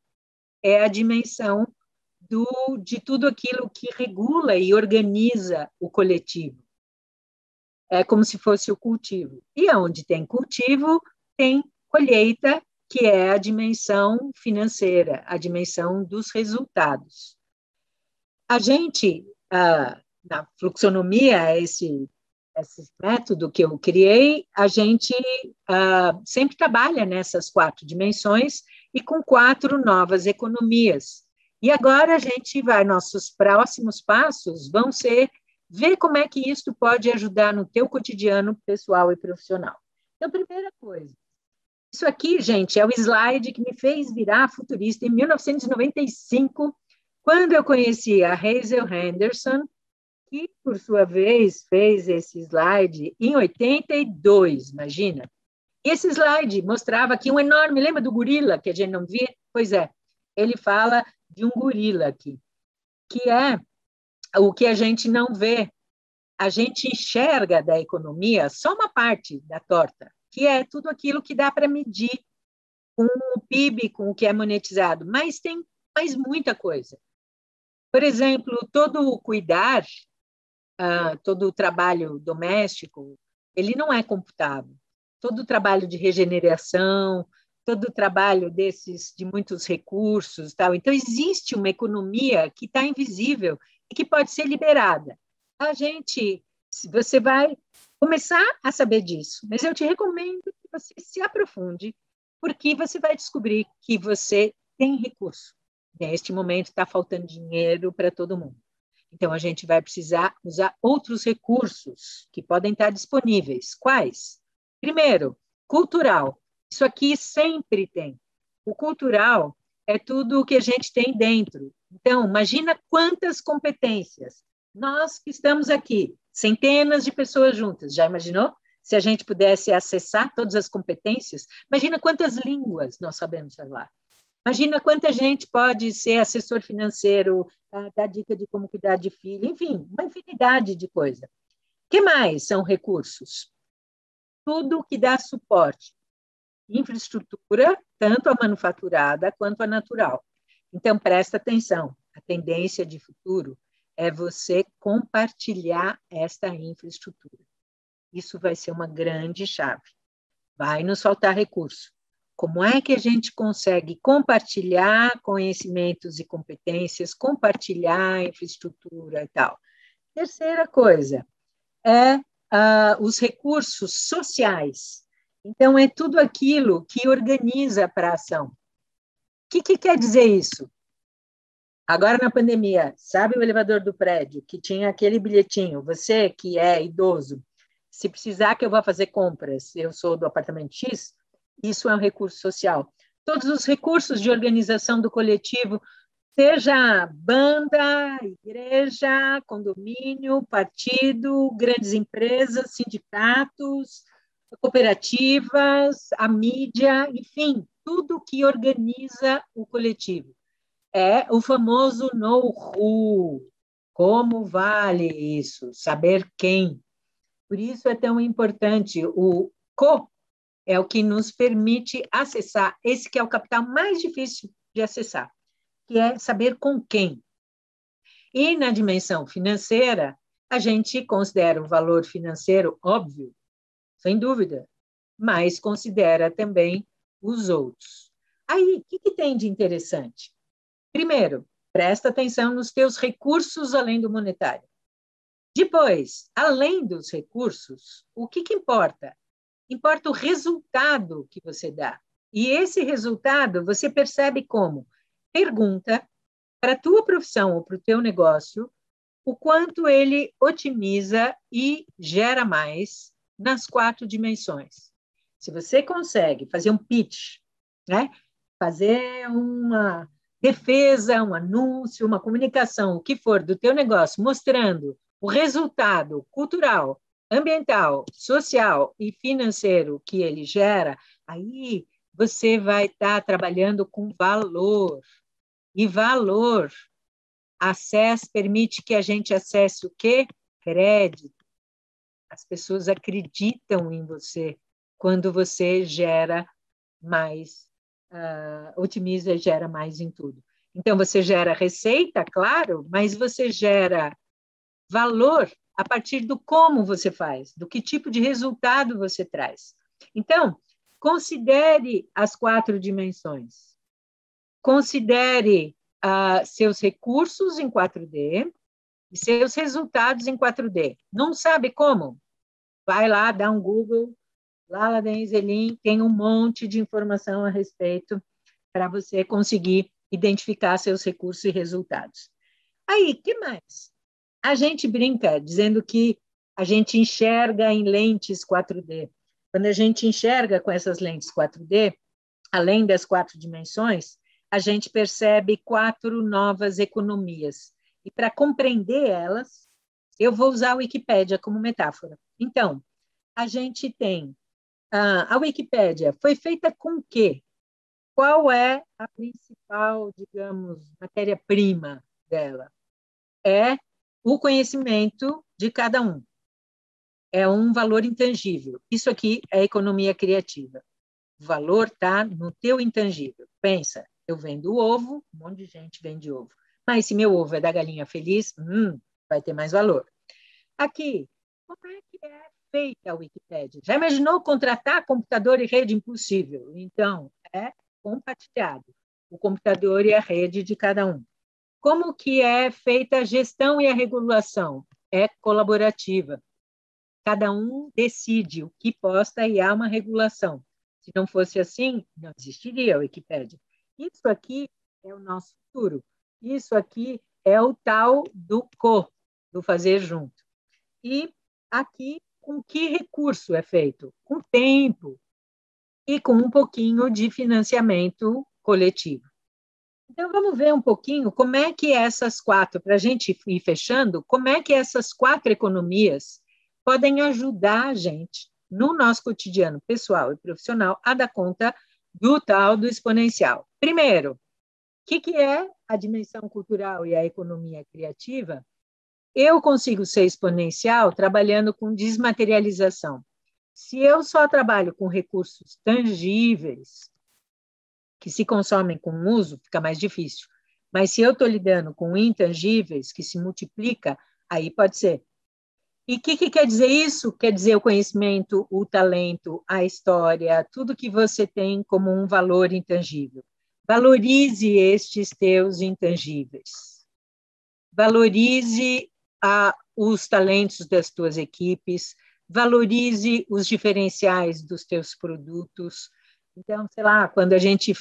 É a dimensão de tudo aquilo que regula e organiza o coletivo. É como se fosse o cultivo. E onde tem cultivo, tem colheita, que é a dimensão financeira, a dimensão dos resultados. A gente, na fluxonomia, esse método que eu criei, a gente sempre trabalha nessas 4 dimensões e com 4 novas economias. E agora a gente vai, nossos próximos passos vão ser ver como é que isso pode ajudar no teu cotidiano pessoal e profissional. Então, primeira coisa, isso aqui, gente, é o slide que me fez virar futurista em 1995, quando eu conheci a Hazel Henderson, que, por sua vez, fez esse slide em 82, imagina. E esse slide mostrava aqui um enorme, lembra do gorila que a gente não via? Pois é, ele fala de um gorila aqui, que é o que a gente não vê. A gente enxerga da economia só uma parte da torta, que é tudo aquilo que dá para medir com o PIB, com o que é monetizado, mas tem mais muita coisa. Por exemplo, todo o cuidar todo o trabalho doméstico, ele não é computado. Todo o trabalho de regeneração, todo o trabalho desses de muitos recursos, tal. Então existe uma economia que está invisível e que pode ser liberada. Você vai começar a saber disso, mas eu te recomendo que você se aprofunde, porque você vai descobrir que você tem recurso. Neste momento está faltando dinheiro para todo mundo. Então, a gente vai precisar usar outros recursos que podem estar disponíveis. Quais? Primeiro, cultural. Isso aqui sempre tem. O cultural é tudo o que a gente tem dentro. Então, imagina quantas competências. Nós que estamos aqui, centenas de pessoas juntas, já imaginou? Se a gente pudesse acessar todas as competências, imagina quantas línguas nós sabemos falar. Imagina quanta gente pode ser assessor financeiro, dar dica de como cuidar de filho, enfim, uma infinidade de coisas. O que mais são recursos? Tudo que dá suporte. Infraestrutura, tanto a manufaturada quanto a natural. Então, presta atenção, a tendência de futuro é você compartilhar esta infraestrutura. Isso vai ser uma grande chave. Vai nos faltar recurso. Como é que a gente consegue compartilhar conhecimentos e competências, compartilhar infraestrutura e tal? Terceira coisa é os recursos sociais. Então, é tudo aquilo que organiza para a ação. O que quer dizer isso? Agora, na pandemia, sabe o elevador do prédio que tinha aquele bilhetinho? Você que é idoso, se precisar que eu vá fazer compras, eu sou do apartamento X, isso é um recurso social. Todos os recursos de organização do coletivo, seja banda, igreja, condomínio, partido, grandes empresas, sindicatos, cooperativas, a mídia, enfim, tudo que organiza o coletivo. É o famoso know-how. Como vale isso? Saber quem. Por isso é tão importante. O co é o que nos permite acessar esse que é o capital mais difícil de acessar, que é saber com quem. E na dimensão financeira, a gente considera o valor financeiro óbvio, sem dúvida, mas considera também os outros. Aí, o que tem de interessante? Primeiro, presta atenção nos teus recursos além do monetário. Depois, além dos recursos, o que importa? Importa o resultado que você dá. E esse resultado você percebe como? Pergunta para a tua profissão ou para o teu negócio o quanto ele otimiza e gera mais nas 4 dimensões. Se você consegue fazer um pitch, né? Fazer uma defesa, um anúncio, uma comunicação, o que for do teu negócio, mostrando o resultado cultural, ambiental, social e financeiro que ele gera, aí você vai estar trabalhando com valor. E valor, permite que a gente acesse o quê? Crédito. As pessoas acreditam em você quando você gera mais, otimiza e gera mais em tudo. Então, você gera receita, claro, mas você gera valor a partir do como você faz, do que tipo de resultado você traz. Então, considere as 4 dimensões. Considere seus recursos em 4D e seus resultados em 4D. Não sabe como? Vai lá, dá um Google, lá da Enzelim tem um monte de informação a respeito para você conseguir identificar seus recursos e resultados. Aí, que mais? A gente brinca dizendo que a gente enxerga em lentes 4D. Quando a gente enxerga com essas lentes 4D, além das 4 dimensões, a gente percebe 4 novas economias. E para compreender elas, eu vou usar a Wikipédia como metáfora. Então, a gente tem a Wikipédia foi feita com o quê? Qual é a principal, digamos, matéria-prima dela? É o conhecimento de cada um. É um valor intangível. Isso aqui é economia criativa. O valor está no teu intangível. Pensa, eu vendo ovo, um monte de gente vende ovo. Mas se meu ovo é da galinha feliz, vai ter mais valor. Aqui, como é que é feita a Wikipédia? Já imaginou contratar computador e rede? Impossível. Então, é compartilhado. O computador e a rede de cada um. Como que é feita a gestão e a regulação? É colaborativa. Cada um decide o que posta e há uma regulação. Se não fosse assim, não existiria a Wikipédia. Isso aqui é o nosso futuro. Isso aqui é o tal do fazer junto. E aqui, com que recurso é feito? Com tempo e com um pouquinho de financiamento coletivo. Então, vamos ver um pouquinho como é que essas quatro, para a gente ir fechando, como é que essas quatro economias podem ajudar a gente, no nosso cotidiano pessoal e profissional, a dar conta do tal do exponencial. Primeiro, o que é a dimensão cultural e a economia criativa? Eu consigo ser exponencial trabalhando com desmaterialização. Se eu só trabalho com recursos tangíveis, que se consomem com uso, fica mais difícil. Mas se eu estou lidando com intangíveis, que se multiplica, aí pode ser. E o que quer dizer isso? Quer dizer o conhecimento, o talento, a história, tudo que você tem como um valor intangível. Valorize estes teus intangíveis. Valorize os talentos das tuas equipes, valorize os diferenciais dos teus produtos. Então, sei lá, quando a gente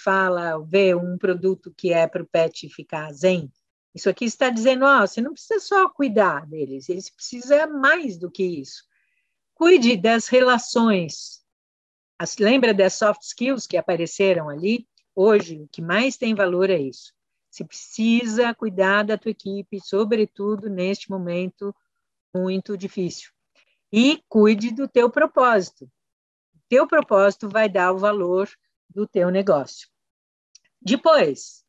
vê um produto que é para o pet ficar zen, isso aqui está dizendo, você não precisa só cuidar deles, eles precisam mais do que isso. Cuide das relações. Lembra das soft skills que apareceram ali? Hoje, o que mais tem valor é isso. Você precisa cuidar da tua equipe, sobretudo neste momento muito difícil. E cuide do teu propósito. O teu propósito vai dar o valor do teu negócio. Depois,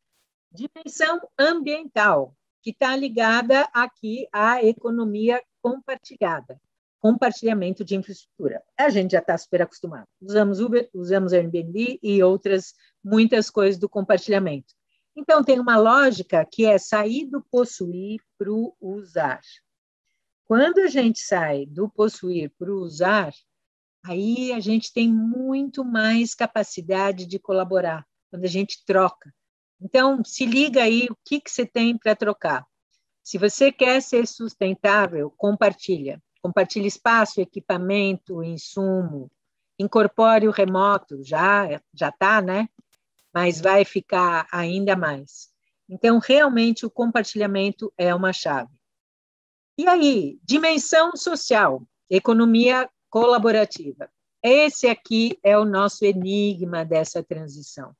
dimensão ambiental, que está ligada aqui à economia compartilhada, compartilhamento de infraestrutura. A gente já está super acostumado. Usamos Uber, usamos Airbnb e outras muitas coisas do compartilhamento. Então, tem uma lógica que é sair do possuir para o usar. Quando a gente sai do possuir para o usar, aí a gente tem muito mais capacidade de colaborar, quando a gente troca. Então, se liga aí o que você tem para trocar. Se você quer ser sustentável, compartilha. Compartilhe espaço, equipamento, insumo. Incorpore o remoto, já está, né? Mas vai ficar ainda mais. Então, realmente, o compartilhamento é uma chave. E aí, dimensão social, economia colaborativa. Esse aqui é o nosso enigma dessa transição.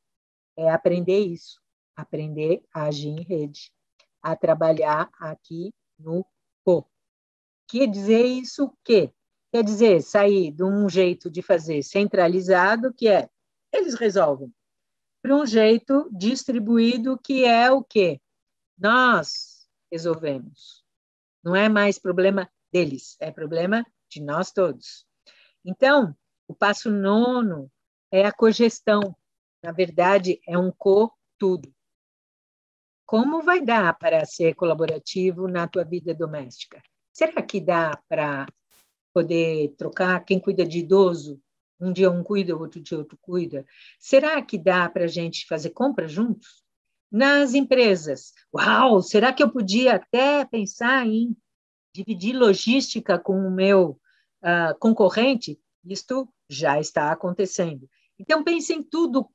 É aprender isso, aprender a agir em rede, a trabalhar aqui no co. Quer dizer isso o quê? Quer dizer, sair de um jeito de fazer centralizado, que é eles resolvem, para um jeito distribuído, que é o quê? Nós resolvemos. Não é mais problema deles, é problema de nós todos. Então, o passo nono é a cogestão. Na verdade, é um co-tudo. Como vai dar para ser colaborativo na tua vida doméstica? Será que dá para poder trocar quem cuida de idoso? Um dia um cuida, outro dia outro cuida. Será que dá para a gente fazer compra juntos? Nas empresas, uau, será que eu podia até pensar em dividir logística com o meu concorrente? Isto já está acontecendo. Então, pense em tudo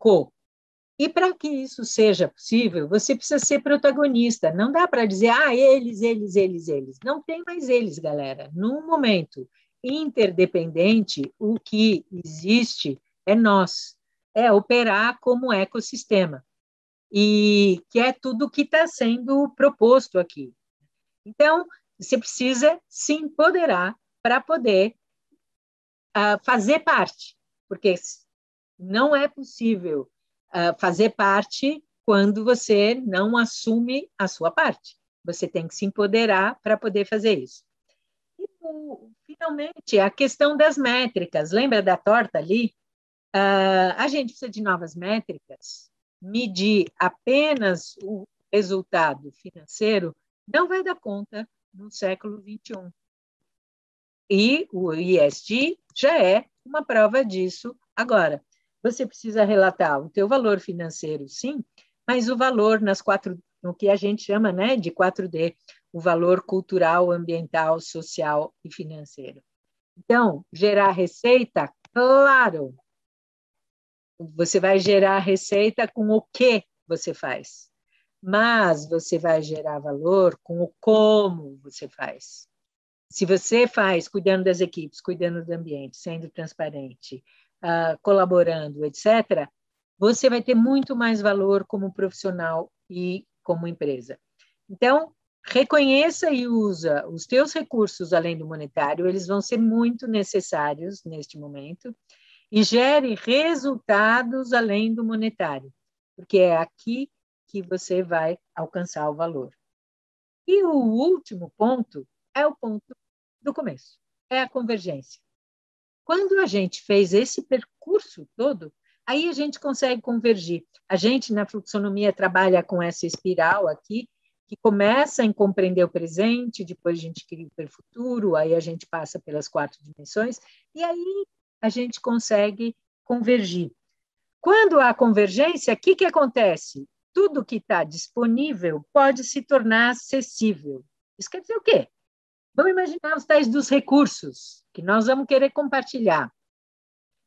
E para que isso seja possível, você precisa ser protagonista. Não dá para dizer, eles, eles, eles, eles. Não tem mais eles, galera. Num momento interdependente, o que existe é nós. É operar como ecossistema. E que é tudo que está sendo proposto aqui. Então, você precisa se empoderar para poder fazer parte, porque não é possível fazer parte quando você não assume a sua parte. Você tem que se empoderar para poder fazer isso. E, finalmente, a questão das métricas. Lembra da torta ali? A gente precisa de novas métricas. Medir apenas o resultado financeiro não vai dar conta no século XXI. E o ESG já é uma prova disso agora. Você precisa relatar o teu valor financeiro, sim, mas o valor no que a gente chama, né, de 4D, o valor cultural, ambiental, social e financeiro. Então, gerar receita, claro, você vai gerar receita com o que você faz, mas você vai gerar valor com o como você faz. Se você faz cuidando das equipes, cuidando do ambiente, sendo transparente, colaborando, etc., você vai ter muito mais valor como profissional e como empresa. Então, reconheça e usa os teus recursos além do monetário, eles vão ser muito necessários neste momento, e gere resultados além do monetário, porque é aqui que você vai alcançar o valor. E o último ponto é o ponto do começo, é a convergência. Quando a gente fez esse percurso todo, aí a gente consegue convergir. A gente, na fluxonomia, trabalha com essa espiral aqui, que começa em compreender o presente, depois a gente cria o futuro, aí a gente passa pelas 4 dimensões, e aí a gente consegue convergir. Quando há convergência, o que acontece? Tudo que está disponível pode se tornar acessível. Isso quer dizer o quê? Vamos imaginar os tais dos recursos, que nós vamos querer compartilhar.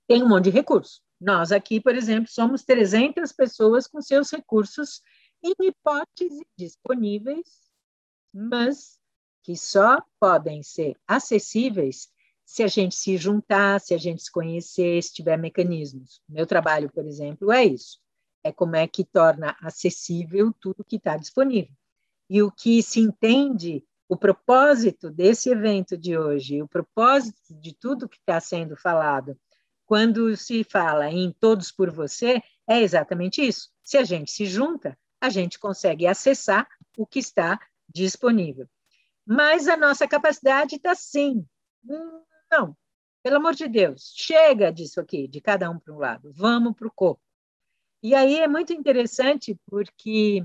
Tem um monte de recursos. Nós aqui, por exemplo, somos 300 pessoas com seus recursos em hipótese disponíveis, mas que só podem ser acessíveis se a gente se juntar, se a gente se conhecer, se tiver mecanismos. Meu trabalho, por exemplo, é isso. É como é que torna acessível tudo que está disponível. E o que se entende, o propósito desse evento de hoje, o propósito de tudo que está sendo falado, quando se fala em todos por você, é exatamente isso. Se a gente se junta, a gente consegue acessar o que está disponível. Mas a nossa capacidade está sim. Não, pelo amor de Deus, chega disso aqui, de cada um para um lado, vamos para o corpo. E aí é muito interessante porque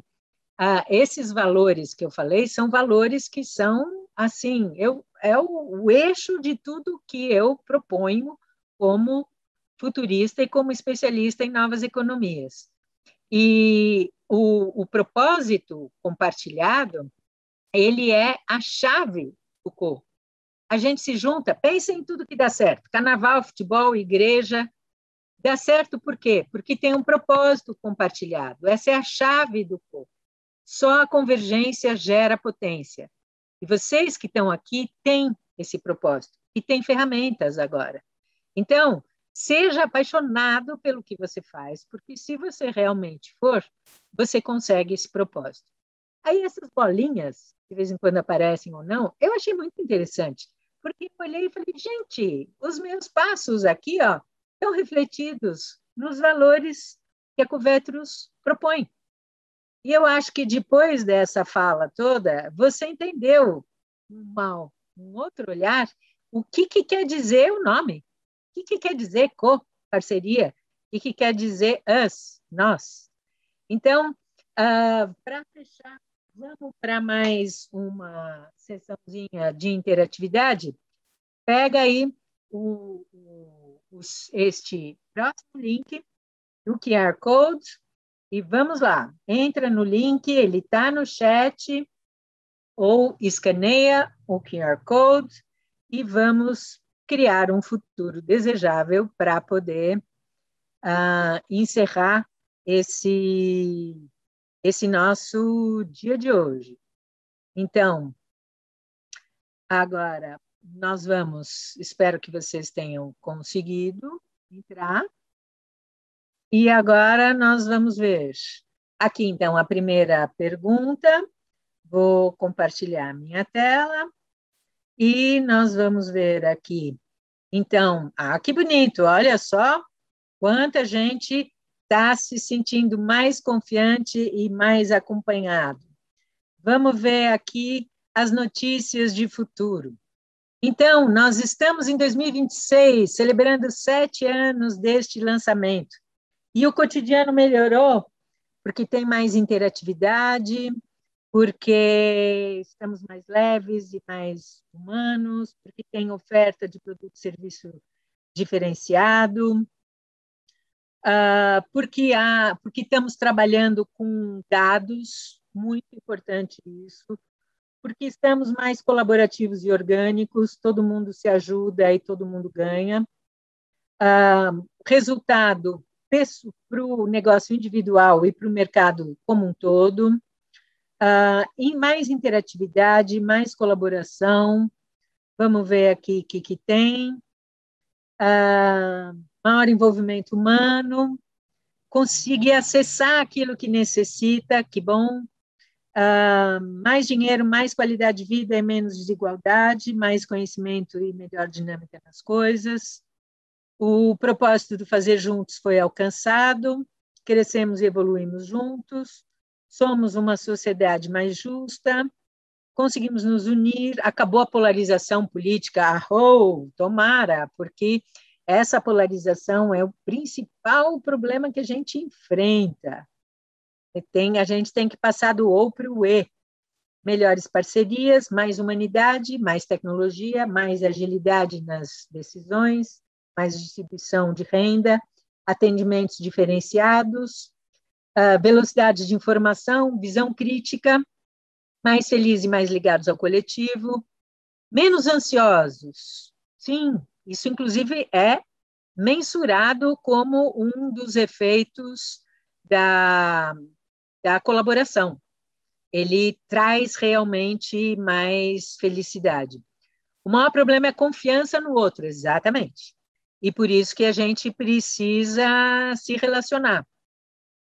esses valores que eu falei são valores que são, assim, é o eixo de tudo que eu proponho como futurista e como especialista em novas economias. E o propósito compartilhado, ele é a chave do corpo. A gente se junta, pensa em tudo que dá certo, carnaval, futebol, igreja, dá certo por quê? Porque tem um propósito compartilhado, essa é a chave do corpo. Só a convergência gera potência. E vocês que estão aqui têm esse propósito, e têm ferramentas agora. Então, seja apaixonado pelo que você faz, porque se você realmente for, você consegue esse propósito. Aí essas bolinhas, de vez em quando aparecem ou não, eu achei muito interessante, porque eu olhei e falei, gente, os meus passos aqui estão refletidos nos valores que a Covetrus propõe. E eu acho que depois dessa fala toda, você entendeu um outro olhar, o que quer dizer o nome, o que quer dizer parceria, o que quer dizer us, nós. Então, para fechar, vamos para mais uma sessãozinha de interatividade. Pega aí este próximo link do QR Code e vamos lá. Entra no link, ele está no chat, ou escaneia o QR Code e vamos criar um futuro desejável para poder encerrar esse nosso dia de hoje. Então, agora nós vamos, espero que vocês tenham conseguido entrar, e agora nós vamos ver aqui, então, a primeira pergunta, vou compartilhar minha tela, e nós vamos ver aqui, então, que bonito, olha só quanta gente está se sentindo mais confiante e mais acompanhado. Vamos ver aqui as notícias de futuro. Então, nós estamos em 2026, celebrando 7 anos deste lançamento. E o cotidiano melhorou, porque tem mais interatividade, porque estamos mais leves e mais humanos, porque tem oferta de produto e serviço diferenciado, porque estamos trabalhando com dados, muito importante isso, porque estamos mais colaborativos e orgânicos, todo mundo se ajuda e todo mundo ganha. Resultado para o negócio individual e para o mercado como um todo, e mais interatividade, mais colaboração. Vamos ver aqui o que tem. Maior envolvimento humano, conseguir acessar aquilo que necessita, que bom. Mais dinheiro, mais qualidade de vida e menos desigualdade, mais conhecimento e melhor dinâmica nas coisas. O propósito do fazer juntos foi alcançado, crescemos e evoluímos juntos, somos uma sociedade mais justa, conseguimos nos unir, acabou a polarização política, tomara, porque essa polarização é o principal problema que a gente enfrenta. A gente tem que passar do ou para o e. Melhores parcerias, mais humanidade, mais tecnologia, mais agilidade nas decisões, mais distribuição de renda, atendimentos diferenciados, velocidade de informação, visão crítica, mais felizes e mais ligados ao coletivo, menos ansiosos. Sim, isso inclusive é mensurado como um dos efeitos da colaboração. Ele traz realmente mais felicidade. O maior problema é a confiança no outro, exatamente. E por isso que a gente precisa se relacionar.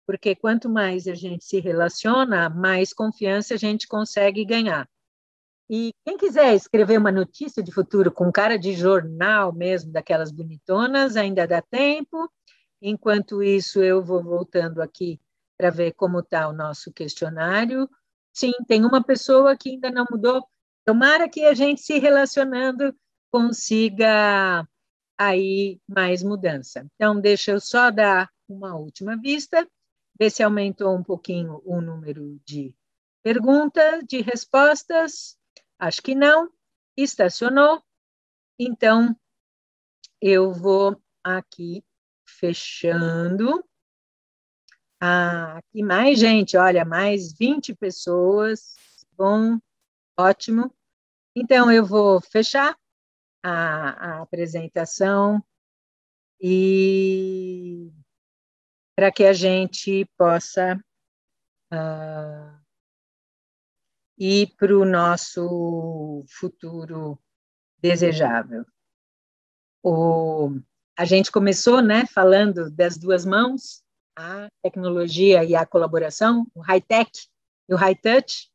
Porque quanto mais a gente se relaciona, mais confiança a gente consegue ganhar. E quem quiser escrever uma notícia de futuro com cara de jornal mesmo, daquelas bonitonas, ainda dá tempo. Enquanto isso, eu vou voltando aqui para ver como está o nosso questionário. Sim, tem uma pessoa que ainda não mudou. Tomara que a gente, se relacionando, consiga aí mais mudança. Então, deixa eu só dar uma última vista, ver se aumentou um pouquinho o número de perguntas, de respostas. Acho que não. Estacionou. Então, eu vou aqui fechando. Aqui mais gente, olha, mais 20 pessoas. Bom, ótimo. Então, eu vou fechar a apresentação e para que a gente possa ir para o nosso futuro desejável. A gente começou, né, falando das duas mãos, a tecnologia e a colaboração, o high-tech e o high-touch,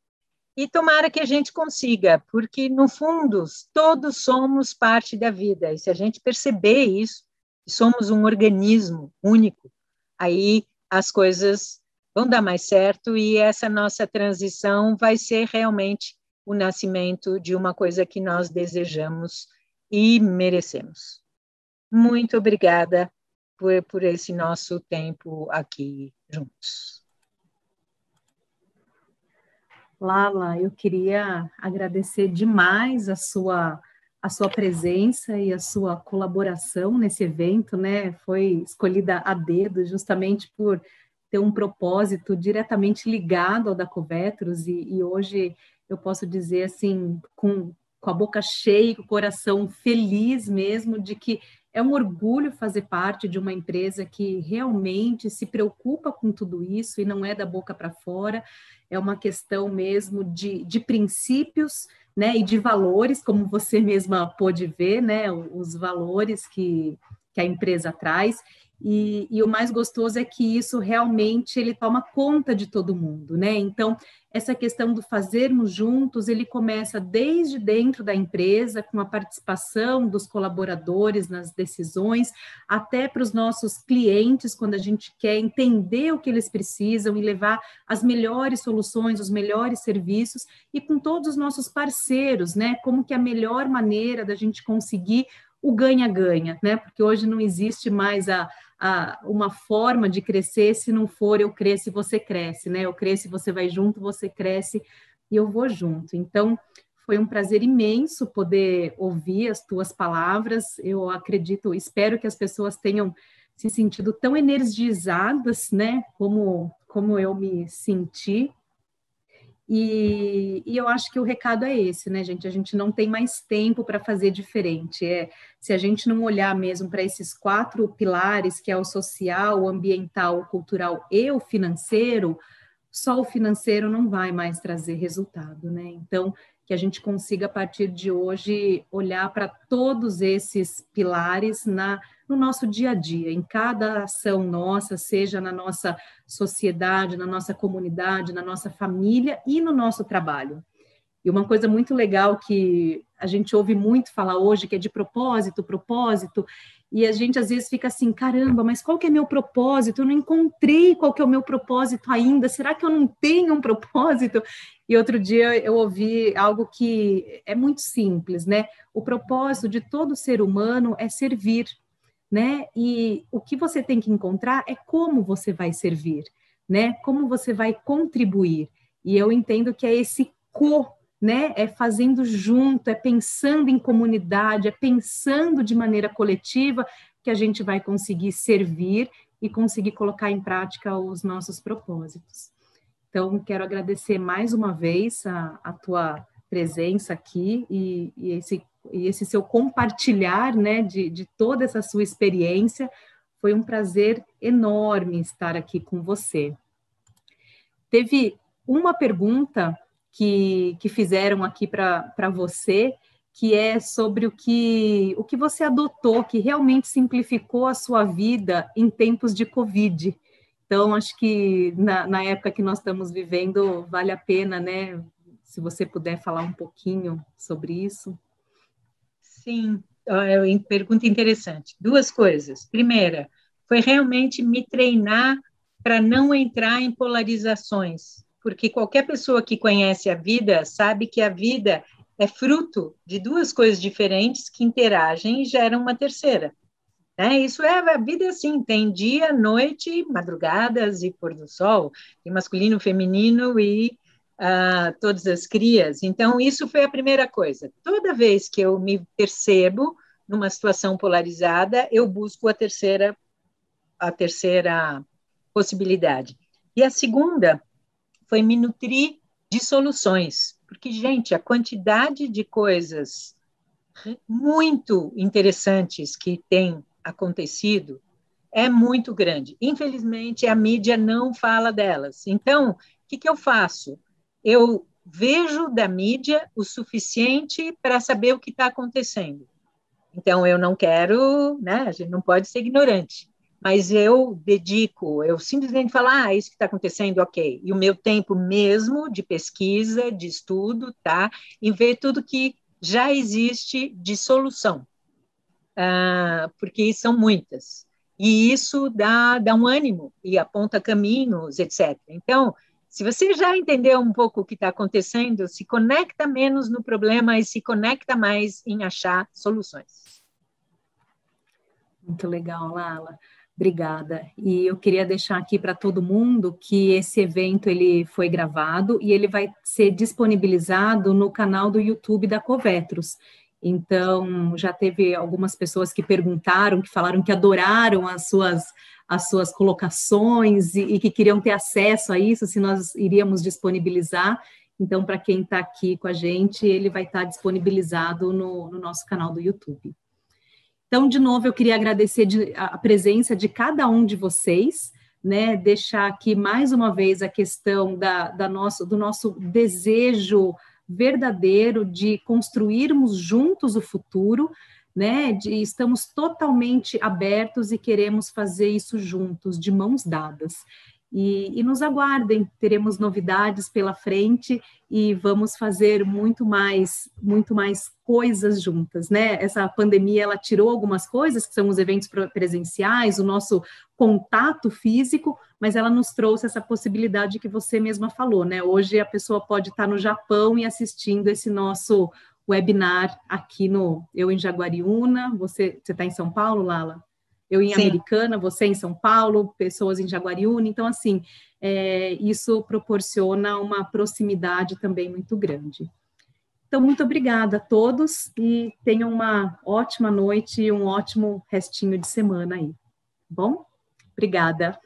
e tomara que a gente consiga, porque, no fundo, todos somos parte da vida, e se a gente perceber isso, somos um organismo único, aí as coisas vão dar mais certo e essa nossa transição vai ser realmente o nascimento de uma coisa que nós desejamos e merecemos. Muito obrigada por esse nosso tempo aqui juntos. Lala, eu queria agradecer demais a sua presença e a sua colaboração nesse evento, né? Foi escolhida a dedo justamente por ter um propósito diretamente ligado ao da Covetros e hoje eu posso dizer assim, com a boca cheia, com o coração feliz mesmo de que é um orgulho fazer parte de uma empresa que realmente se preocupa com tudo isso e não é da boca para fora, é uma questão mesmo de princípios, né, e de valores, como você mesma pôde ver, né, os valores que a empresa traz, e o mais gostoso é que isso realmente ele toma conta de todo mundo, né? Então, essa questão do fazermos juntos, ele começa desde dentro da empresa, com a participação dos colaboradores nas decisões, até para os nossos clientes, quando a gente quer entender o que eles precisam e levar as melhores soluções, os melhores serviços, e com todos os nossos parceiros, né? Como que é a melhor maneira da gente conseguir o ganha-ganha, né? Porque hoje não existe mais uma forma de crescer se não for eu cresço e você cresce, né? Eu cresço e você vai junto, você cresce e eu vou junto. Então, foi um prazer imenso poder ouvir as tuas palavras. Eu acredito, espero que as pessoas tenham se sentido tão energizadas, né? Como eu me senti. E eu acho que o recado é esse, né, gente? A gente não tem mais tempo para fazer diferente. Se a gente não olhar mesmo para esses 4 pilares, que é o social, o ambiental, o cultural e o financeiro, só o financeiro não vai mais trazer resultado, né? Então, que a gente consiga, a partir de hoje, olhar para todos esses pilares no nosso dia a dia, em cada ação nossa, seja na nossa sociedade, na nossa comunidade, na nossa família e no nosso trabalho. E uma coisa muito legal que a gente ouve muito falar hoje, que é de propósito, e a gente às vezes fica assim, caramba, mas qual que é meu propósito? Eu não encontrei qual que é o meu propósito ainda, será que eu não tenho um propósito? E outro dia eu ouvi algo que é muito simples, né? O propósito de todo ser humano é servir, né? E o que você tem que encontrar é como você vai servir, né? Como você vai contribuir. E eu entendo que é esse né? É fazendo junto, é pensando em comunidade, é pensando de maneira coletiva que a gente vai conseguir servir e conseguir colocar em prática os nossos propósitos. Então, quero agradecer mais uma vez a tua presença aqui e esse seu compartilhar, né, de toda essa sua experiência. Foi um prazer enorme estar aqui com você. Teve uma pergunta que fizeram aqui para você, que é sobre o que você adotou, que realmente simplificou a sua vida em tempos de Covid. Então, acho que na época que nós estamos vivendo, vale a pena, né? Se você puder falar um pouquinho sobre isso. Sim, pergunta interessante. 2 coisas. Primeira, foi realmente me treinar para não entrar em polarizações, porque qualquer pessoa que conhece a vida sabe que a vida é fruto de 2 coisas diferentes que interagem e geram uma terceira. Né? Isso a vida é assim, tem dia, noite, madrugadas e pôr do sol, tem masculino, feminino e todas as crias. Então, isso foi a primeira coisa. Toda vez que eu me percebo numa situação polarizada, eu busco a terceira possibilidade. E a segunda foi me nutrir de soluções, porque, gente, a quantidade de coisas muito interessantes que tem acontecido é muito grande. Infelizmente, a mídia não fala delas. Então, o que eu faço? Eu vejo da mídia o suficiente para saber o que está acontecendo. Então, eu não quero, né? A gente não pode ser ignorante, mas eu simplesmente falo, isso que está acontecendo, ok. E o meu tempo mesmo de pesquisa, de estudo, tá? Em ver tudo que já existe de solução, porque são muitas. E isso dá um ânimo e aponta caminhos, etc. Então, se você já entendeu um pouco o que está acontecendo, se conecta menos no problema e se conecta mais em achar soluções. Muito legal, Lala. Obrigada. E eu queria deixar aqui para todo mundo que esse evento ele foi gravado e ele vai ser disponibilizado no canal do YouTube da Covetros. Então, já teve algumas pessoas que perguntaram, que falaram que adoraram as suas colocações e que queriam ter acesso a isso, se nós iríamos disponibilizar. Então, para quem está aqui com a gente, ele vai estar disponibilizado no nosso canal do YouTube. Então, de novo, eu queria agradecer a presença de cada um de vocês, né? Deixar aqui mais uma vez a questão do nosso desejo verdadeiro de construirmos juntos o futuro, né? Estamos totalmente abertos e queremos fazer isso juntos, de mãos dadas. E nos aguardem, teremos novidades pela frente e vamos fazer muito mais coisas juntas, né? Essa pandemia, ela tirou algumas coisas, que são os eventos presenciais, o nosso contato físico, mas ela nos trouxe essa possibilidade que você mesma falou, né? Hoje a pessoa pode estar no Japão e assistindo esse nosso webinar aqui eu em Jaguariúna, você está em São Paulo, Lala? Eu em Sim. Americana, você em São Paulo, pessoas em Jaguariúna, então, assim, isso proporciona uma proximidade também muito grande. Então, muito obrigada a todos e tenham uma ótima noite e um ótimo restinho de semana aí. Bom? Obrigada.